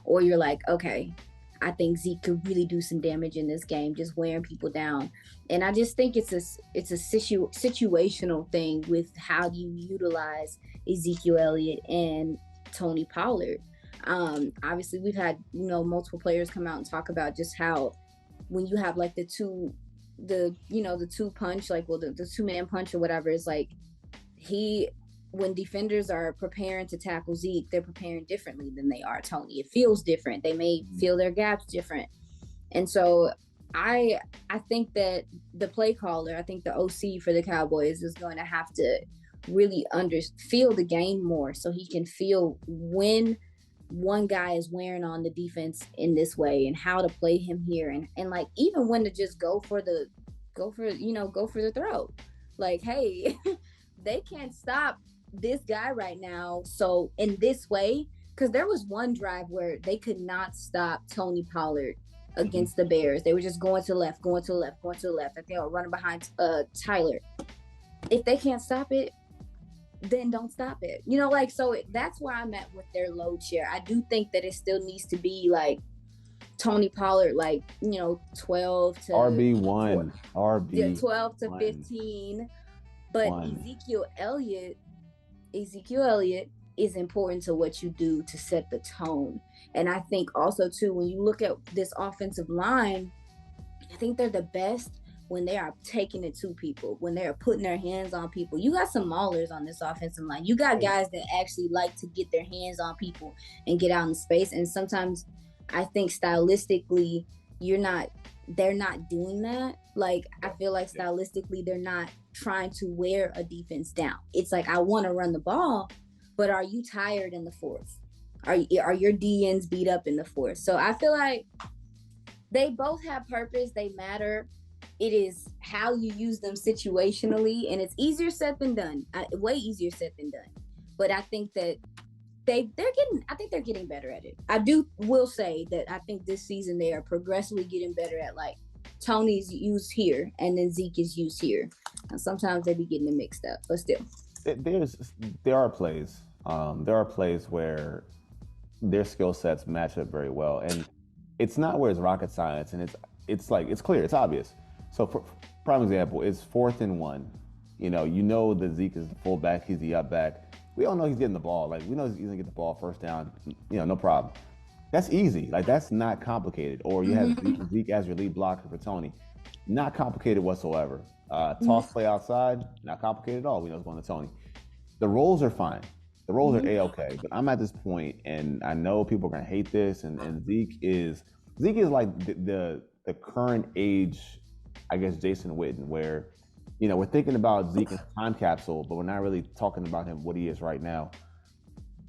or you're like, okay, I think Zeke could really do some damage in this game, just wearing people down. And I just think situational thing with how you utilize Ezekiel Elliott and Tony Pollard. Obviously, we've had multiple players come out and talk about just how when you have like the two punch, like, well, the 2-man punch or whatever, is like he when defenders are preparing to tackle Zeke, they're preparing differently than they are Tony. It feels different. They may feel their gaps different. And so I think that the play caller, I think the OC for the Cowboys is going to have to really feel the game more so he can feel when one guy is wearing on the defense in this way and how to play him here, and like even when to just go for the throw. Like, hey, they can't stop this guy right now. So in this way, because there was one drive where they could not stop Tony Pollard Mhm. against the Bears. They were just going to the left, going to the left, going to the left. I think they were running behind Tyler. If they can't stop it, then don't stop it. Like, so that's where I'm at with their load share. I do think that it still needs to be like Tony Pollard, like, 12 to RB 4, one, yeah, RB 12 to one, 15. But one. Ezekiel Elliott is important to what you do to set the tone. And I think also too, when you look at this offensive line, I think they're the best when they are taking it to people, when they are putting their hands on people. You got some maulers on this offensive line. You got guys that actually like to get their hands on people and get out in space. And sometimes I think stylistically, they're not doing that. Like, I feel like Yeah. stylistically, they're not trying to wear a defense down. It's like, I want to run the ball, but are you tired in the fourth? Are your DNs beat up in the fourth? So I feel like they both have purpose. They matter. It is how you use them situationally, and it's easier said than done. Way easier said than done. But I think that I think they're getting better at it. Will say that I think this season they are progressively getting better at, like, Tony's used here and then Zeke is used here. And sometimes they be getting it mixed up, but still. There's there are plays. There are plays where their skill sets match up very well, and it's not where it's rocket science, and it's like it's clear, it's obvious. So, for prime example, it's 4th and 1. You know that Zeke is the fullback, he's the up back. We all know he's getting the ball. Like, we know he's gonna get the ball first down. No problem. That's easy. Like, that's not complicated. Or you have Mm-hmm. Zeke as your lead blocker for Tony. Not complicated whatsoever. Toss Mm-hmm. play outside, not complicated at all. We know it's going to Tony. The roles are fine. The roles are Mm-hmm. a okay. But I'm at this point, and I know people are gonna hate this. And Zeke is like the current age, I guess, Jason Witten, where we're thinking about Zeke as a time capsule, but we're not really talking about him what he is right now.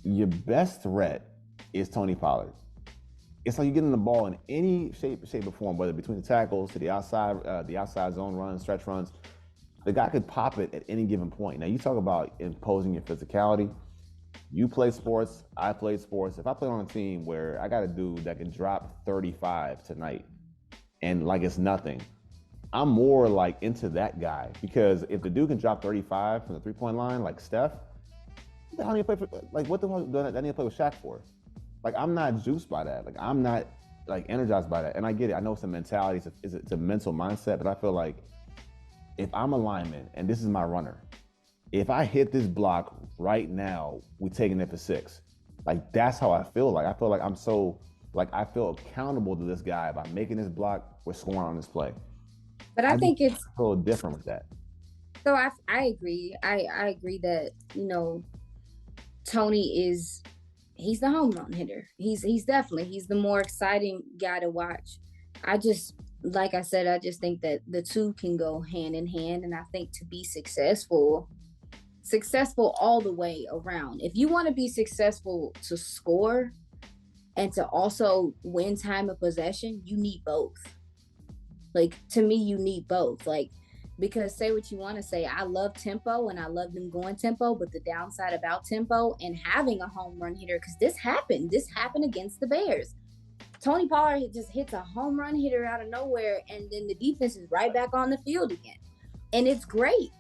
Your best threat is Tony Pollard. It's like you're getting the ball in any shape or form, whether between the tackles to the outside zone runs, stretch runs. The guy could pop it at any given point. Now, you talk about imposing your physicality. You play sports, I play sports. If I play on a team where I got a dude that can drop 35 tonight and like it's nothing, I'm more like into that guy, because if the dude can drop 35 from the 3-point line like Steph, what the hell do you play for? Like, what the hell do I need to play with Shaq for? Like, I'm not juiced by that. Like, I'm not like energized by that. And I get it. I know it's a mentality, it's a mental mindset, but I feel like if I'm a lineman and this is my runner, if I hit this block right now, we taking it for 6. Like, that's how I feel. Like, I feel like I feel accountable to this guy. By making this block, we're scoring on this play. But I I just think it's feel different with that. so I agree. I agree that, Tony is he's the home run hitter. He's the more exciting guy to watch. I just Like I said, I just think that the two can go hand in hand, and I think to be successful all the way around. If you want to be successful to score and to also win time of possession, you need both. Like, to me, you need both. Like, Because say what you want to say, I love tempo and I love them going tempo, but the downside about tempo and having a home run hitter, because this happened against the Bears. Tony Pollard just hits a home run hitter out of nowhere, and then the defense is right back on the field again. And it's great.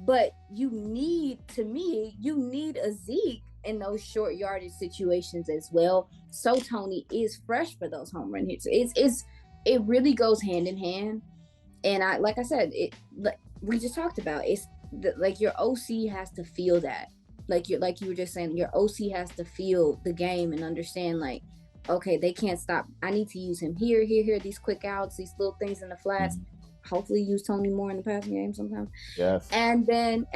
But you need a Zeke in those short yardage situations as well. So Tony is fresh for those home run hits. It really goes hand in hand. And like I said, we just talked about like your OC has to feel that. Like you were just saying, your OC has to feel the game and understand, like, okay, they can't stop. I need to use him here, these quick outs, these little things in the flats. Mm-hmm. Hopefully use Tony more in the passing game sometimes. Yes. And then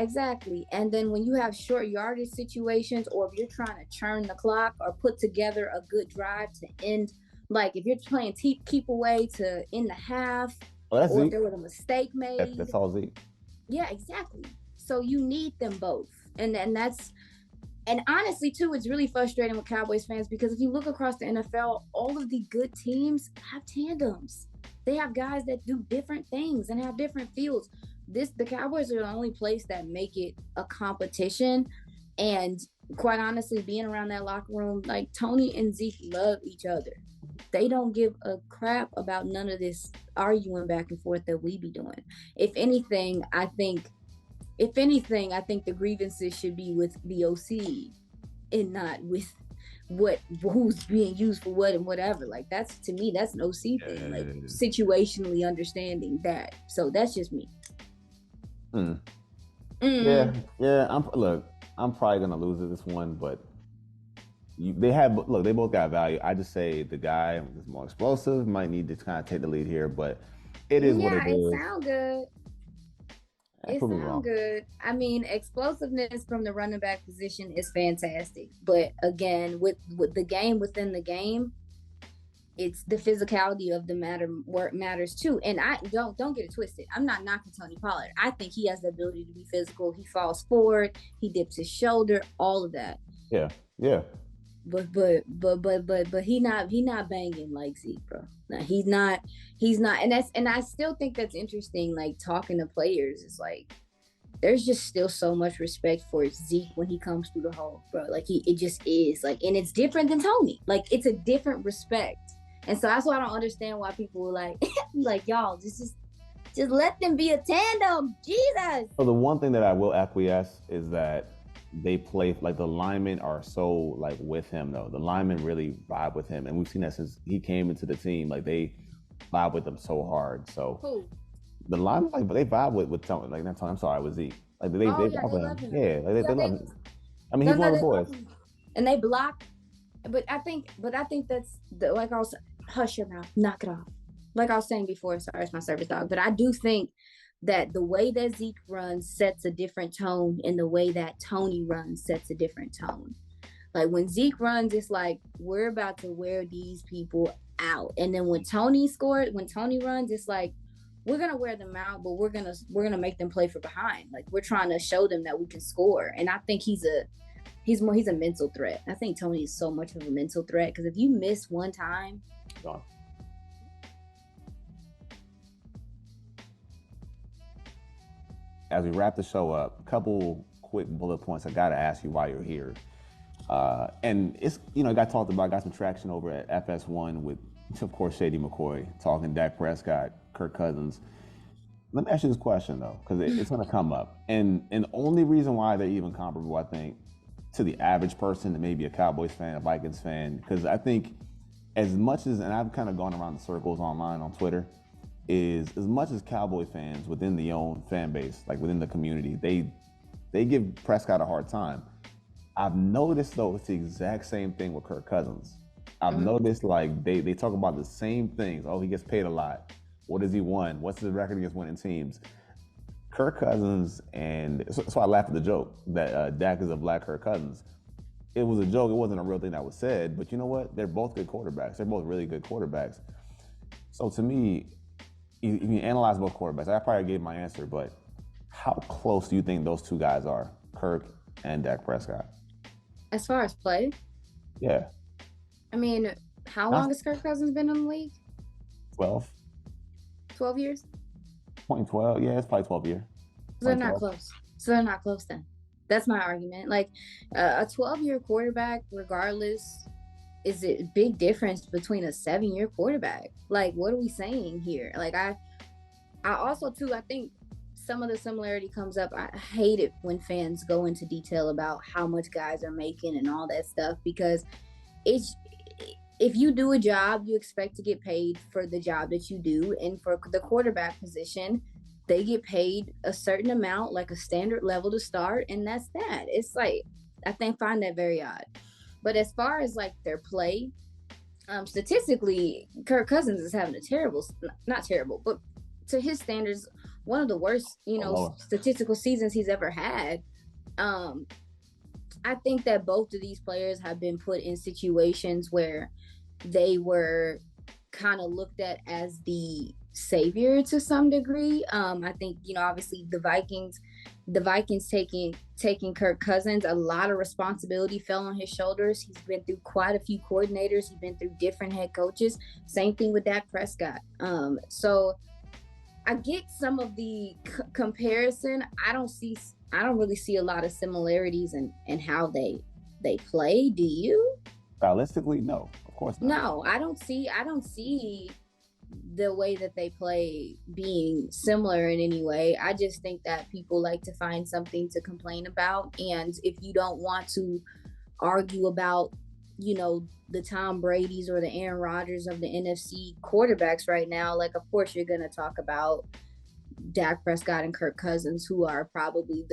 when you have short yardage situations, or if you're trying to churn the clock or put together a good drive to end, like if you're playing keep away to end the half, or Zeke. If there was a mistake made. That's all Zeke. Yeah, exactly. So you need them both. And honestly, too, it's really frustrating with Cowboys fans, because if you look across the NFL, all of the good teams have tandems. They have guys that do different things and have different fields. The Cowboys are the only place that make it a competition. And quite honestly, being around that locker room, like Tony and Zeke love each other. They don't give a crap about none of this arguing back and forth that we be doing. If anything, I think the grievances should be with the OC and not with who's being used for what and whatever. Like, that's, to me, that's an OC thing. Like, situationally understanding that. So that's just me. Yeah. I'm probably gonna lose this one, but they both got value. I just say the guy is more explosive, might need to kind of take the lead here, but it is what it is. Yeah, it sounds good. It sounds good. I mean, explosiveness from the running back position is fantastic. But again, with the game within the game, it's the physicality of the where it matters too. And I don't get it twisted. I'm not knocking Tony Pollard. I think he has the ability to be physical. He falls forward, he dips his shoulder, all of that. Yeah. But he not banging like Zeke, bro. No, he's not, and I still think that's interesting. Like, talking to players, is like, there's just still so much respect for Zeke when he comes through the hole, bro. Like, it just is, like, and it's different than Tony. Like, it's a different respect, and so that's why I don't understand why people are like, like, y'all, just let them be a tandem, Jesus. So the one thing that I will acquiesce is that they play, like, the linemen are so, like, with him, though. The linemen really vibe with him, and we've seen that since he came into the team. Like, they vibe with him so hard. So who? The linemen, like, but they vibe with Tony. Like, not Tony, I'm sorry, with Zeke. Like, they vibe with him. Yeah, like, they love him. I mean, he's one of the boys. And they block. But I think that's like I was, hush your mouth, knock it off. Like I was saying before, sorry, it's my service dog. But I do think that the way that Zeke runs sets a different tone, and the way that Tony runs sets a different tone. Like, when Zeke runs, it's like, we're about to wear these people out. And then when Tony runs, it's like, we're gonna wear them out, but we're gonna make them play for behind. Like, we're trying to show them that we can score. And I think he's a mental threat. I think Tony is so much of a mental threat, because if you miss one time, gone. As we wrap the show up, a couple quick bullet points I got to ask you while you're here. And it's, it got talked about, got some traction over at FS1 with, of course, Shady McCoy talking Dak Prescott, Kirk Cousins. Let me ask you this question, though, because it's going to come up. And the only reason why they're even comparable, I think, to the average person, and maybe a Cowboys fan, a Vikings fan, because I think as much as, and I've kind of gone around the circles online on Twitter, is as much as Cowboy fans within the own fan base, like within the community, they give Prescott a hard time. I've noticed, though, it's the exact same thing with Kirk Cousins. I've noticed, like, they talk about the same things. Oh, he gets paid a lot. What has he won? What's his record against winning teams? Kirk Cousins, and so I laughed at the joke that Dak is a black Kirk Cousins. It was a joke. It wasn't a real thing that was said. But you know what? They're both good quarterbacks. They're both really good quarterbacks. So to me, if you analyze both quarterbacks, I probably gave my answer, but how close do you think those two guys are, Kirk and Dak Prescott? As far as play? Yeah. I mean, how long has Kirk Cousins been in the league? 12. 12 years? 2012. Yeah, it's probably 12 year. So they're not 2012. close. So they're not close then. That's my argument. Like a 12-year quarterback, regardless, is it a big difference between a 7-year quarterback? Like, what are we saying here? Like, I also too, I think some of the similarity comes up. I hate it when fans go into detail about how much guys are making and all that stuff, because it's if you do a job, you expect to get paid for the job that you do. And for the quarterback position, they get paid a certain amount, like a standard level to start, and that's that. It's like find that very odd. But as far as like their play, statistically, Kirk Cousins is having a terrible, not terrible, but to his standards, one of the worst, statistical seasons he's ever had. Um, I think that both of these players have been put in situations where they were kind of looked at as the savior to some degree. I think, obviously the Vikings taking Kirk Cousins, a lot of responsibility fell on his shoulders. He's been through quite a few coordinators. He's been through different head coaches. Same thing with Dak Prescott. So I get some of the comparison. I don't really see a lot of similarities in how they play. Do you? Stylistically, no, of course not. No, I don't see the way that they play being similar in any way. I just think that people like to find something to complain about. And if you don't want to argue about, the Tom Brady's or the Aaron Rodgers of the NFC quarterbacks right now, like, of course you're going to talk about Dak Prescott and Kirk Cousins, who are probably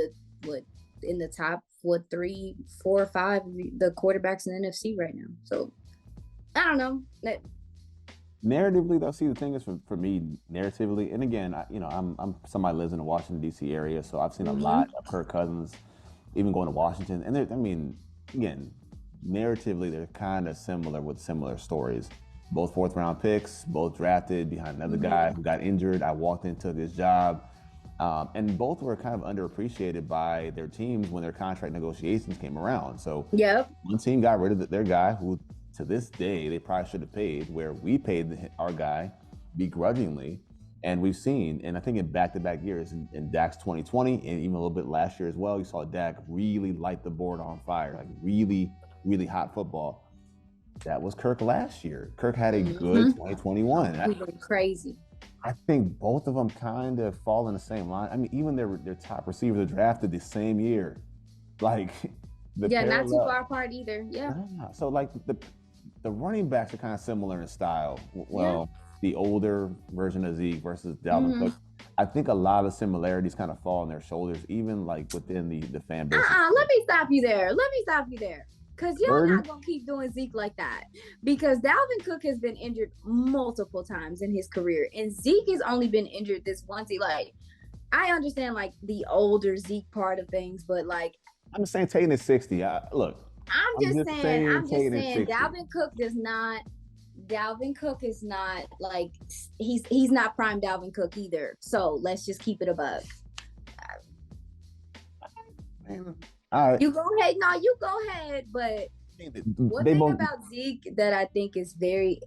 in the top 3, 4, or 5 the quarterbacks in the NFC right now. So I don't know. Narratively, though, see, the thing is for me, narratively, and again, I'm somebody who lives in the Washington D.C. area, so I've seen a lot of Kirk Cousins, even going to Washington, and again, narratively, they're kind of similar with similar stories. Both fourth-round picks, both drafted behind another guy who got injured. I walked into this job, and both were kind of underappreciated by their teams when their contract negotiations came around. So one team got rid of their guy who, to this day, they probably should have paid, where we paid our guy begrudgingly. And we've seen, and I think in back-to-back years, in Dak's 2020 and even a little bit last year as well, you saw Dak really light the board on fire, like really, really hot football. That was Kirk last year. Kirk had a good 2021. Crazy. I think both of them kind of fall in the same line. I mean, even their top receivers are drafted the same year. Like, not too far apart either. Yeah. So, like, the running backs are kind of similar in style. Well, the older version of Zeke versus Dalvin Cook. I think a lot of similarities kind of fall on their shoulders, even like within the fan base. Let me stop you there. Because y'all not going to keep doing Zeke like that. Because Dalvin Cook has been injured multiple times in his career. And Zeke has only been injured this once. Like, I understand, like, the older Zeke part of things, but, like... I'm just saying Tatum is 60. Look. I'm just saying Dalvin Cook is not, like... He's not prime Dalvin Cook either. So, let's just keep it above. All right. You go ahead. No, you go ahead. But one thing about Zeke that I think is very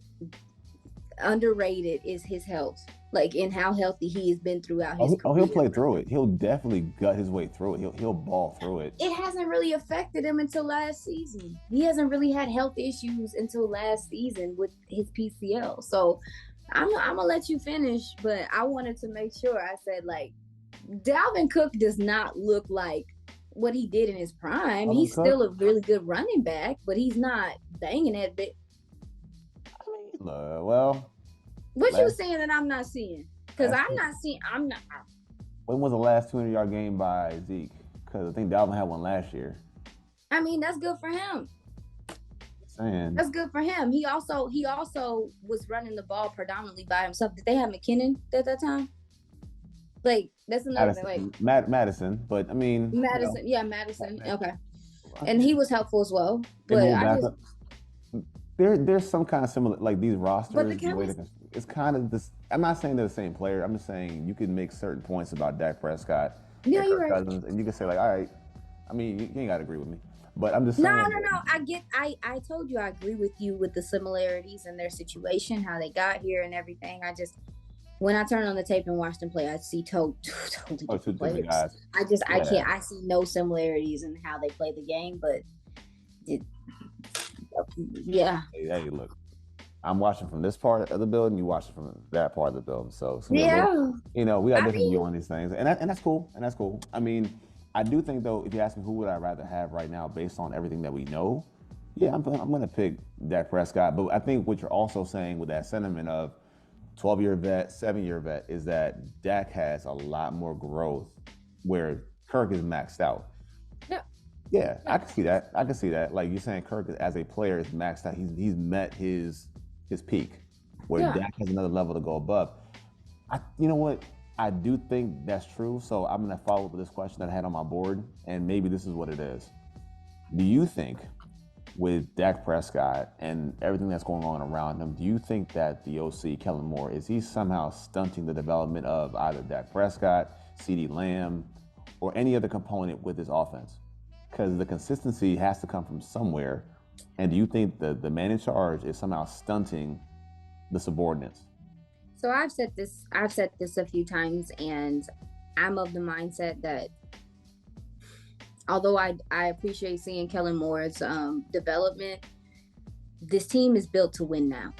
underrated is his health, like, in how healthy he has been throughout his career. He'll play through it. He'll definitely gut his way through it. He'll ball through it. It hasn't really affected him until last season. He hasn't really had health issues until last season with his PCL. So I'm gonna let you finish, but I wanted to make sure I said, like, Dalvin Cook does not look like what he did in his prime. He's still a really good running back, but he's not banging that bit. I mean, well, what you saying that I'm not seeing? Because I'm not. When was the last 200-yard game by Zeke? Because I think Dalvin had one last year. I mean, that's good for him. Saying. That's good for him. He also was running the ball predominantly by himself. Did they have McKinnon at that time? Like, that's another thing. Like Madison, but I mean Madison, Madison. Okay, and he was helpful as well. But there's some kind of similar, like, these rosters. But it's kind of this. I'm not saying they're the same player. I'm just saying you can make certain points about Dak Prescott and Kirk Cousins, and you can say, like, all right. I mean, you ain't got to agree with me, but I'm just saying. No. I told you I agree with you with the similarities in their situation, how they got here, and everything. when I turn on the tape and watch them play, I see totally Oh, two different different players. guys. I Yeah. can't, I see no similarities in how they play the game, but it, yeah. Hey, look, I'm watching from this part of the building. You watching from that part of the building. So it's gonna be a little, Yeah. we got I different view mean, on these things, and that's cool. And that's cool. I mean, I do think though, if you ask me who would I rather have right now, based on everything that we know, yeah, I'm gonna pick Dak Prescott. But I think what you're also saying with that sentiment of 12-year vet, 7-year vet, is that Dak has a lot more growth, where Kirk is maxed out. yeah, Yeah, I yeah, can see that. I can see that. Like you're saying, Kirk as a player is maxed out. He's met his peak, where yeah. Dak has another level to go above. You know what? I do think that's true. So I'm gonna follow up with this question that I had on my board, and maybe this is what it is. Do you think, with Dak Prescott and everything that's going on around him, do you think that the OC Kellen Moore is he somehow stunting the development of either Dak Prescott, CeeDee Lamb, or any other component with his offense? Because the consistency has to come from somewhere. And do you think the man in charge is somehow stunting the subordinates? So I've said this a few times, and I'm of the mindset that although I appreciate seeing Kellen Moore's development, this team is built to win now.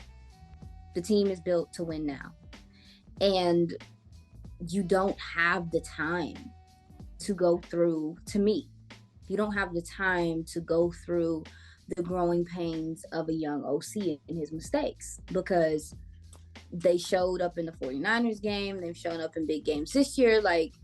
The team is built to win now. And you don't have the time to go through, to me, you don't have the time to go through the growing pains of a young OC and his mistakes, because they showed up in the 49ers game. They've shown up in big games this year. Like,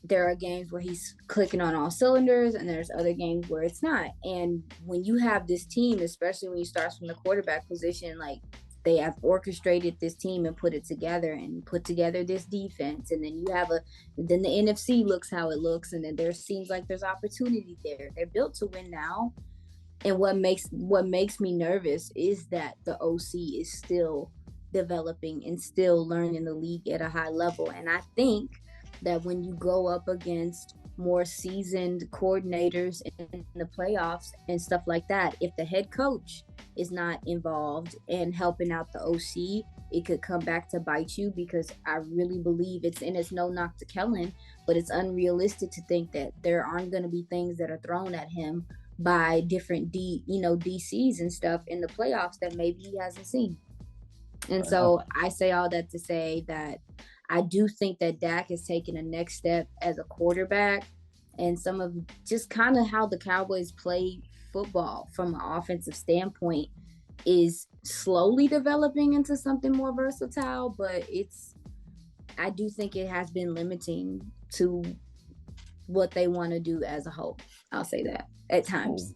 there are games where he's clicking on all cylinders, and there's other games where it's not. And when you have this team, especially when you start from the quarterback position, like, they have orchestrated this team and put it together and put together this defense. And then then the NFC looks how it looks. And then there seems like there's opportunity there. They're built to win now. And what makes me nervous is that the OC is still developing and still learning the league at a high level. And I think that when you go up against more seasoned coordinators in the playoffs and stuff like that, if the head coach is not involved and helping out the OC, it could come back to bite you, because I really believe it's no knock to Kellen, but it's unrealistic to think that there aren't going to be things that are thrown at him by different DCs and stuff in the playoffs that maybe he hasn't seen. And Fair enough. so I say all that to say that I do think that Dak has taken a next step as a quarterback, and some of just kind of how the Cowboys play football from an offensive standpoint is slowly developing into something more versatile, but I do think it has been limiting to what they want to do as a whole. I'll say that at So, times.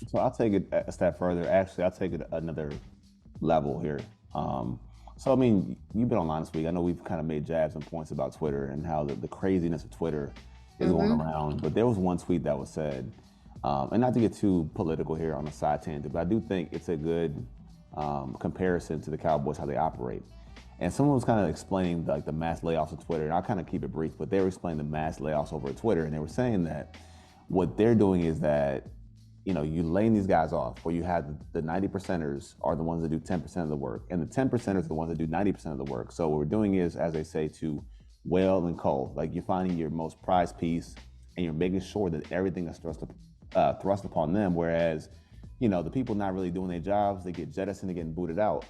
so I'll take it a step further. Actually, I'll take it another level here. So I mean, you've been online this week. I know we've kind of made jabs and points about Twitter and how the craziness of Twitter is going Mm-hmm. around. But there was one tweet that was said, and not to get too political here on the side tangent, but I do think it's a good comparison to the Cowboys, how they operate. And someone was kind of explaining like the mass layoffs on Twitter, and I'll kind of keep it brief, but they were explaining the mass layoffs over at Twitter, and they were saying that what they're doing is that you're laying these guys off, where you have the 90 percenters are the ones that do 10% of the work, and the 10 percenters are the ones that do 90% of the work. So what we're doing is, as they say, to whale and cull, like you're finding your most prized piece and you're making sure that everything is thrust upon them. Whereas, the people not really doing their jobs, they get jettisoned, they're getting booted out.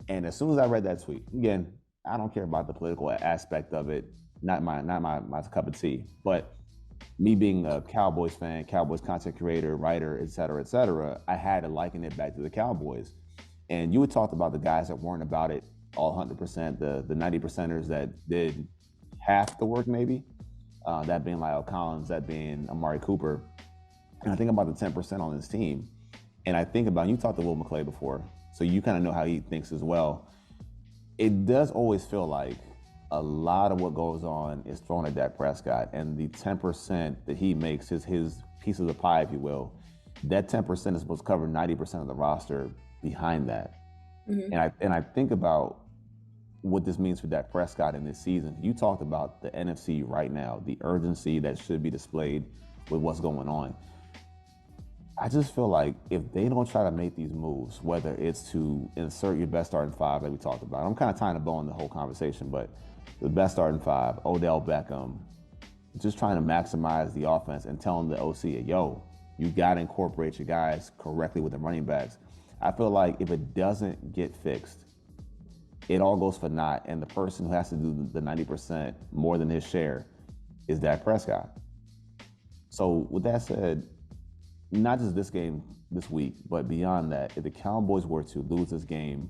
And as soon as I read that tweet, again, I don't care about the political aspect of it, not my cup of tea, but me being a Cowboys fan, Cowboys content creator, writer, et cetera, I had to liken it back to the Cowboys. And you had talked about the guys that weren't about it all 100%, the 90 percenters that did half the work, maybe. That being Lyle Collins, that being Amari Cooper. And I think about the 10% on this team. And I think about, you talked to Will McClay before, so you kind of know how he thinks as well. It does always feel like a lot of what goes on is thrown at Dak Prescott, and the 10% that he makes his piece of the pie, if you will, that 10% is supposed to cover 90% of the roster behind that. Mm-hmm. And I think about what this means for Dak Prescott in this season. You talked about the NFC right now, the urgency that should be displayed with what's going on. I just feel like if they don't try to make these moves, whether it's to insert your best starting five, like we talked about, I'm kind of tying a bow on the whole conversation, but the best starting five, Odell Beckham, just trying to maximize the offense and telling the OC, yo, you got to incorporate your guys correctly with the running backs. I feel like if it doesn't get fixed, it all goes for naught. And the person who has to do the 90% more than his share is Dak Prescott. So, with that said, not just this game this week, but beyond that, if the Cowboys were to lose this game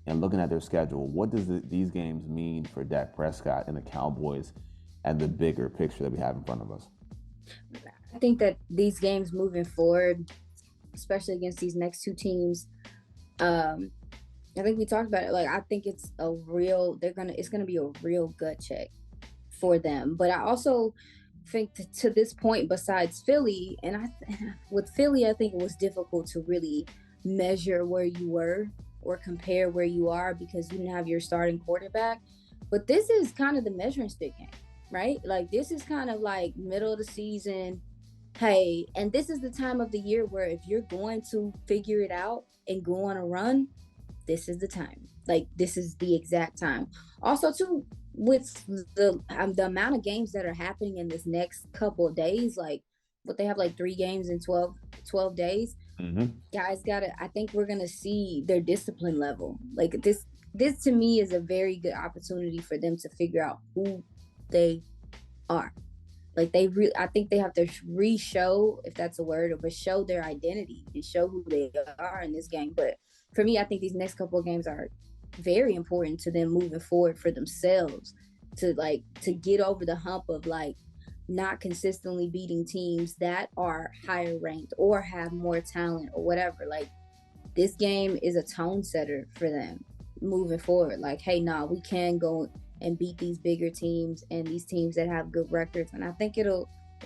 and looking at their schedule, what does these games mean for Dak Prescott and the Cowboys and the bigger picture that we have in front of us? I think that these games moving forward, especially against these next two teams, I think we talked about it. Like, I think it's it's gonna be a real gut check for them. But I also think to this point, besides Philly, with Philly, I think it was difficult to really measure where you were or compare where you are because you didn't have your starting quarterback. But this is kind of the measuring stick game, right? Like, this is kind of like middle of the season. Hey, and this is the time of the year where if you're going to figure it out and go on a run, this is the time. Like, this is the exact time. Also, too, with the amount of games that are happening in this next couple of days, like what they have like 3 games in 12 days, guys gotta, I think we're gonna see their discipline level. Like, this to me is a very good opportunity for them to figure out who they are. Like, I think they have to re-show, if that's a word, but show their identity and show who they are in this game. But for me, I think these next couple of games are very important to them moving forward for themselves to get over the hump of like not consistently beating teams that are higher ranked or have more talent or whatever. Like, this game is a tone setter for them moving forward. Like, hey, we can go and beat these bigger teams and these teams that have good records. And I think it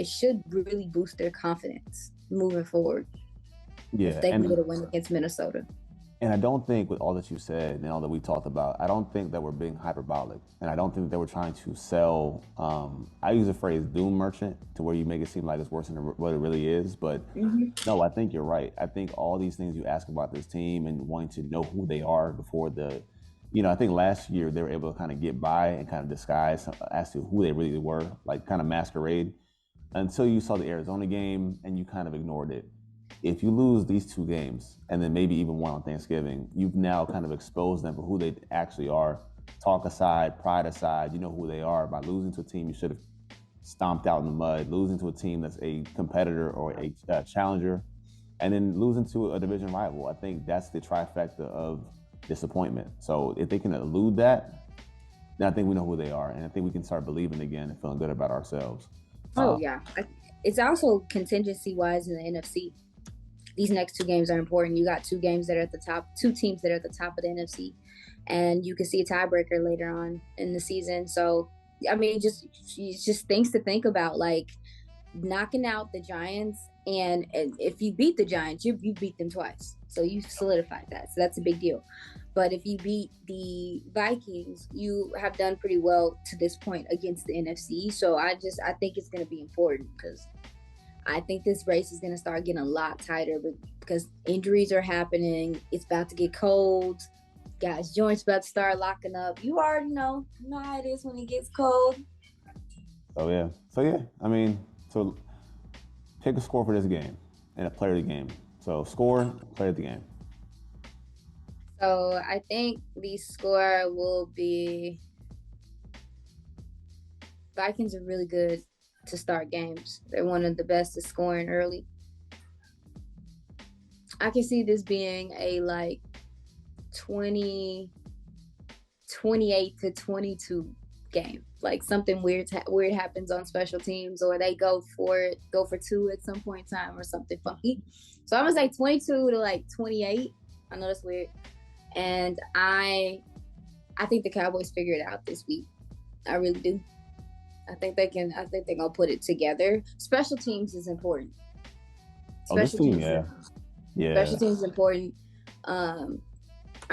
should really boost their confidence moving forward. Yeah, if they can get a win against Minnesota. And I don't think, with all that you said and all that we talked about, I don't think that we're being hyperbolic. And I don't think that we're trying to sell, I use the phrase doom merchant to where you make it seem like it's worse than what it really is. But no, I think you're right. I think all these things you ask about this team and wanting to know who they are before I think last year they were able to kind of get by and kind of disguise as to who they really were, like kind of masquerade, until you saw the Arizona game and you kind of ignored it. If you lose these 2 games and then maybe even one on Thanksgiving, you've now kind of exposed them for who they actually are. Talk aside, pride aside, you know who they are. By losing to a team you should have stomped out in the mud, losing to a team that's a competitor or a challenger, and then losing to a division rival. I think that's the trifecta of disappointment. So if they can elude that, then I think we know who they are. And I think we can start believing again and feeling good about ourselves. Oh, yeah. It's also contingency-wise in the NFC. These next 2 games are important. You got 2 games that are at the top, 2 teams that are at the top of the NFC, and you can see a tiebreaker later on in the season. So, I mean, just things to think about, like knocking out the Giants, and if you beat the Giants, you beat them twice, so you solidified that. So that's a big deal. But if you beat the Vikings, you have done pretty well to this point against the NFC. So I think it's going to be important because I think this race is going to start getting a lot tighter because injuries are happening. It's about to get cold. Guys, joints about to start locking up. You already know how it is when it gets cold. So yeah. I mean, so pick a score for this game and a player of the game. So score, player of the game. So I think the score will be Vikings are really good to start games. They're one of the best at scoring early. I can see this being a like 28-22 game. Like something weird happens on special teams, or they go for 2 at some point in time, or something funky. So I'm gonna say 22 to like 28. I know that's weird. And I think the Cowboys figure it out this week. I really do. I think they're gonna put it together. Special teams is important. Special teams is important. I'm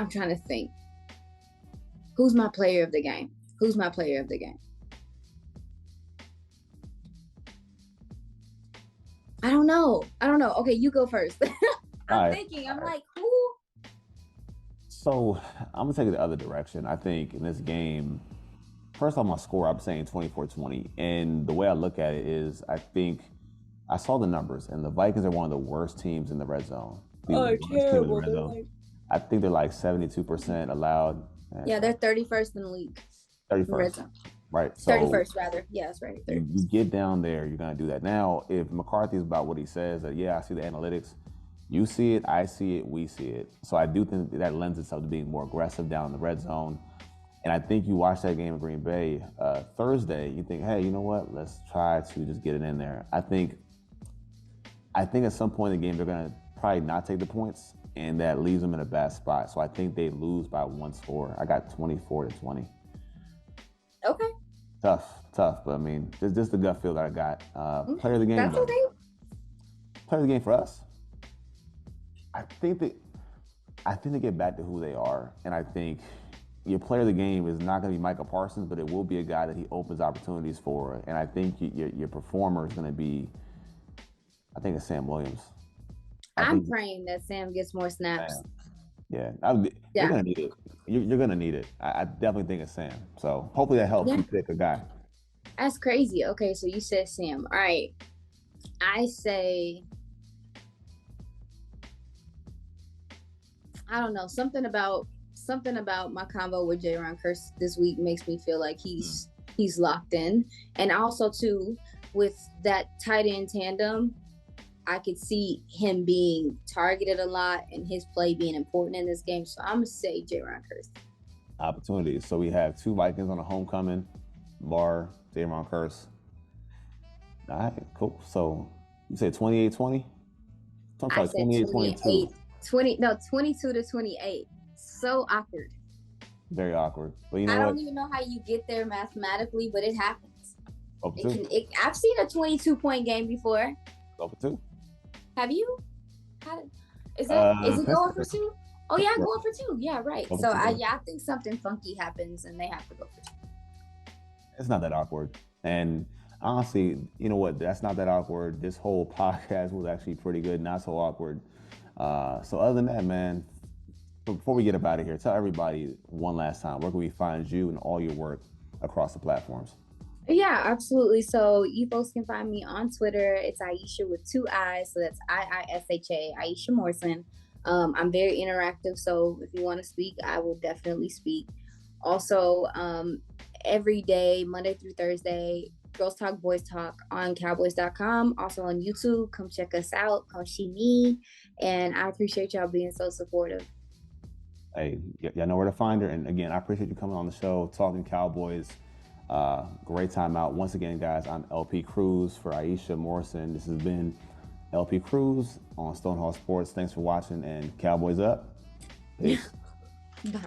trying to think. Who's my player of the game? I don't know. I don't know. Okay, you go first. All I'm right. thinking. All I'm right. like, who? So I'm gonna take it the other direction. I think in this game, first on my score, I'm saying 24-20. And the way I look at it is I think I saw the numbers, and the Vikings are one of the worst teams in the red zone. The Oh, worst team in the terrible. red They're zone. like, I think they're like 72% allowed. yeah, they're 31st in the league in red 31st. zone. Right. So 31st, rather. Yeah, that's right. you 31st. get down there, you're gonna do that. Now, if McCarthy's about what he says, that yeah, I see the analytics, you see it, I see it, we see it. So I do think that lends itself to being more aggressive down in the red zone. And I think you watch that game in Green Bay Thursday, you think, hey, you know what? Let's try to just get it in there. I think at some point in the game they're gonna probably not take the points, and that leaves them in a bad spot. So I think they lose by one score. I got 24-20. Okay. Tough. But I mean, this is the gut feel that I got. Okay. Player of the game That's though. okay. Player of the game for us. I think that I think they get back to who they are, and I think your player of the game is not going to be Micah Parsons, but it will be a guy that he opens opportunities for. And I think your performer is going to be, I think it's Sam Williams. I I'm think, praying that Sam gets more snaps. man, yeah, you're Yeah. going to need it. You're going to need it. I definitely think it's Sam. So hopefully that helps Yeah. you pick a guy. That's crazy. Okay, so you said Sam. All right. I say, I don't know, something about my combo with J-Ron Curse this week makes me feel like Mm. he's locked in. And also too, with that tight end tandem, I could see him being targeted a lot and his play being important in this game. So I'm gonna say J-Ron Curse. Opportunities. So we have two Vikings on a homecoming, Bar, Damon Curse. All right, cool. So you say 28-20? I'm I sorry, said 28-22. 22 to 28. So awkward. Very awkward. But you know I what? don't even know how you get there mathematically, but it happens. Over It two. can. I've seen a 22-point game before. Over two. Have you? How, is it going for Pittsburgh. two? Oh yeah, Pittsburgh. going for two. Yeah, right. Over So two. Yeah. I think something funky happens and they have to go for two. It's not that awkward. And honestly, you know what? That's not that awkward. This whole podcast was actually pretty good, not so awkward. So other than that, man, before we get up out of here, tell everybody one last time where can we find you and all your work across the platforms. Yeah, absolutely. So you folks can find me on Twitter. It's Iisha with two I's. So that's Iisha, Iisha Morrison. I'm very interactive. So if you want to speak, I will definitely speak. Also, every day, Monday through Thursday, Girls Talk, Boys Talk on Cowboys.com. Also on YouTube. Come check us out. Come see me. And I appreciate y'all being so supportive. Hey, y'all know where to find her. And again, I appreciate you coming on the show, talking Cowboys. Great time out. Once again, guys, I'm LP Cruz for Iisha Morrison. This has been LP Cruz on Stonehall Sports. Thanks for watching, and Cowboys up. Peace. Bye.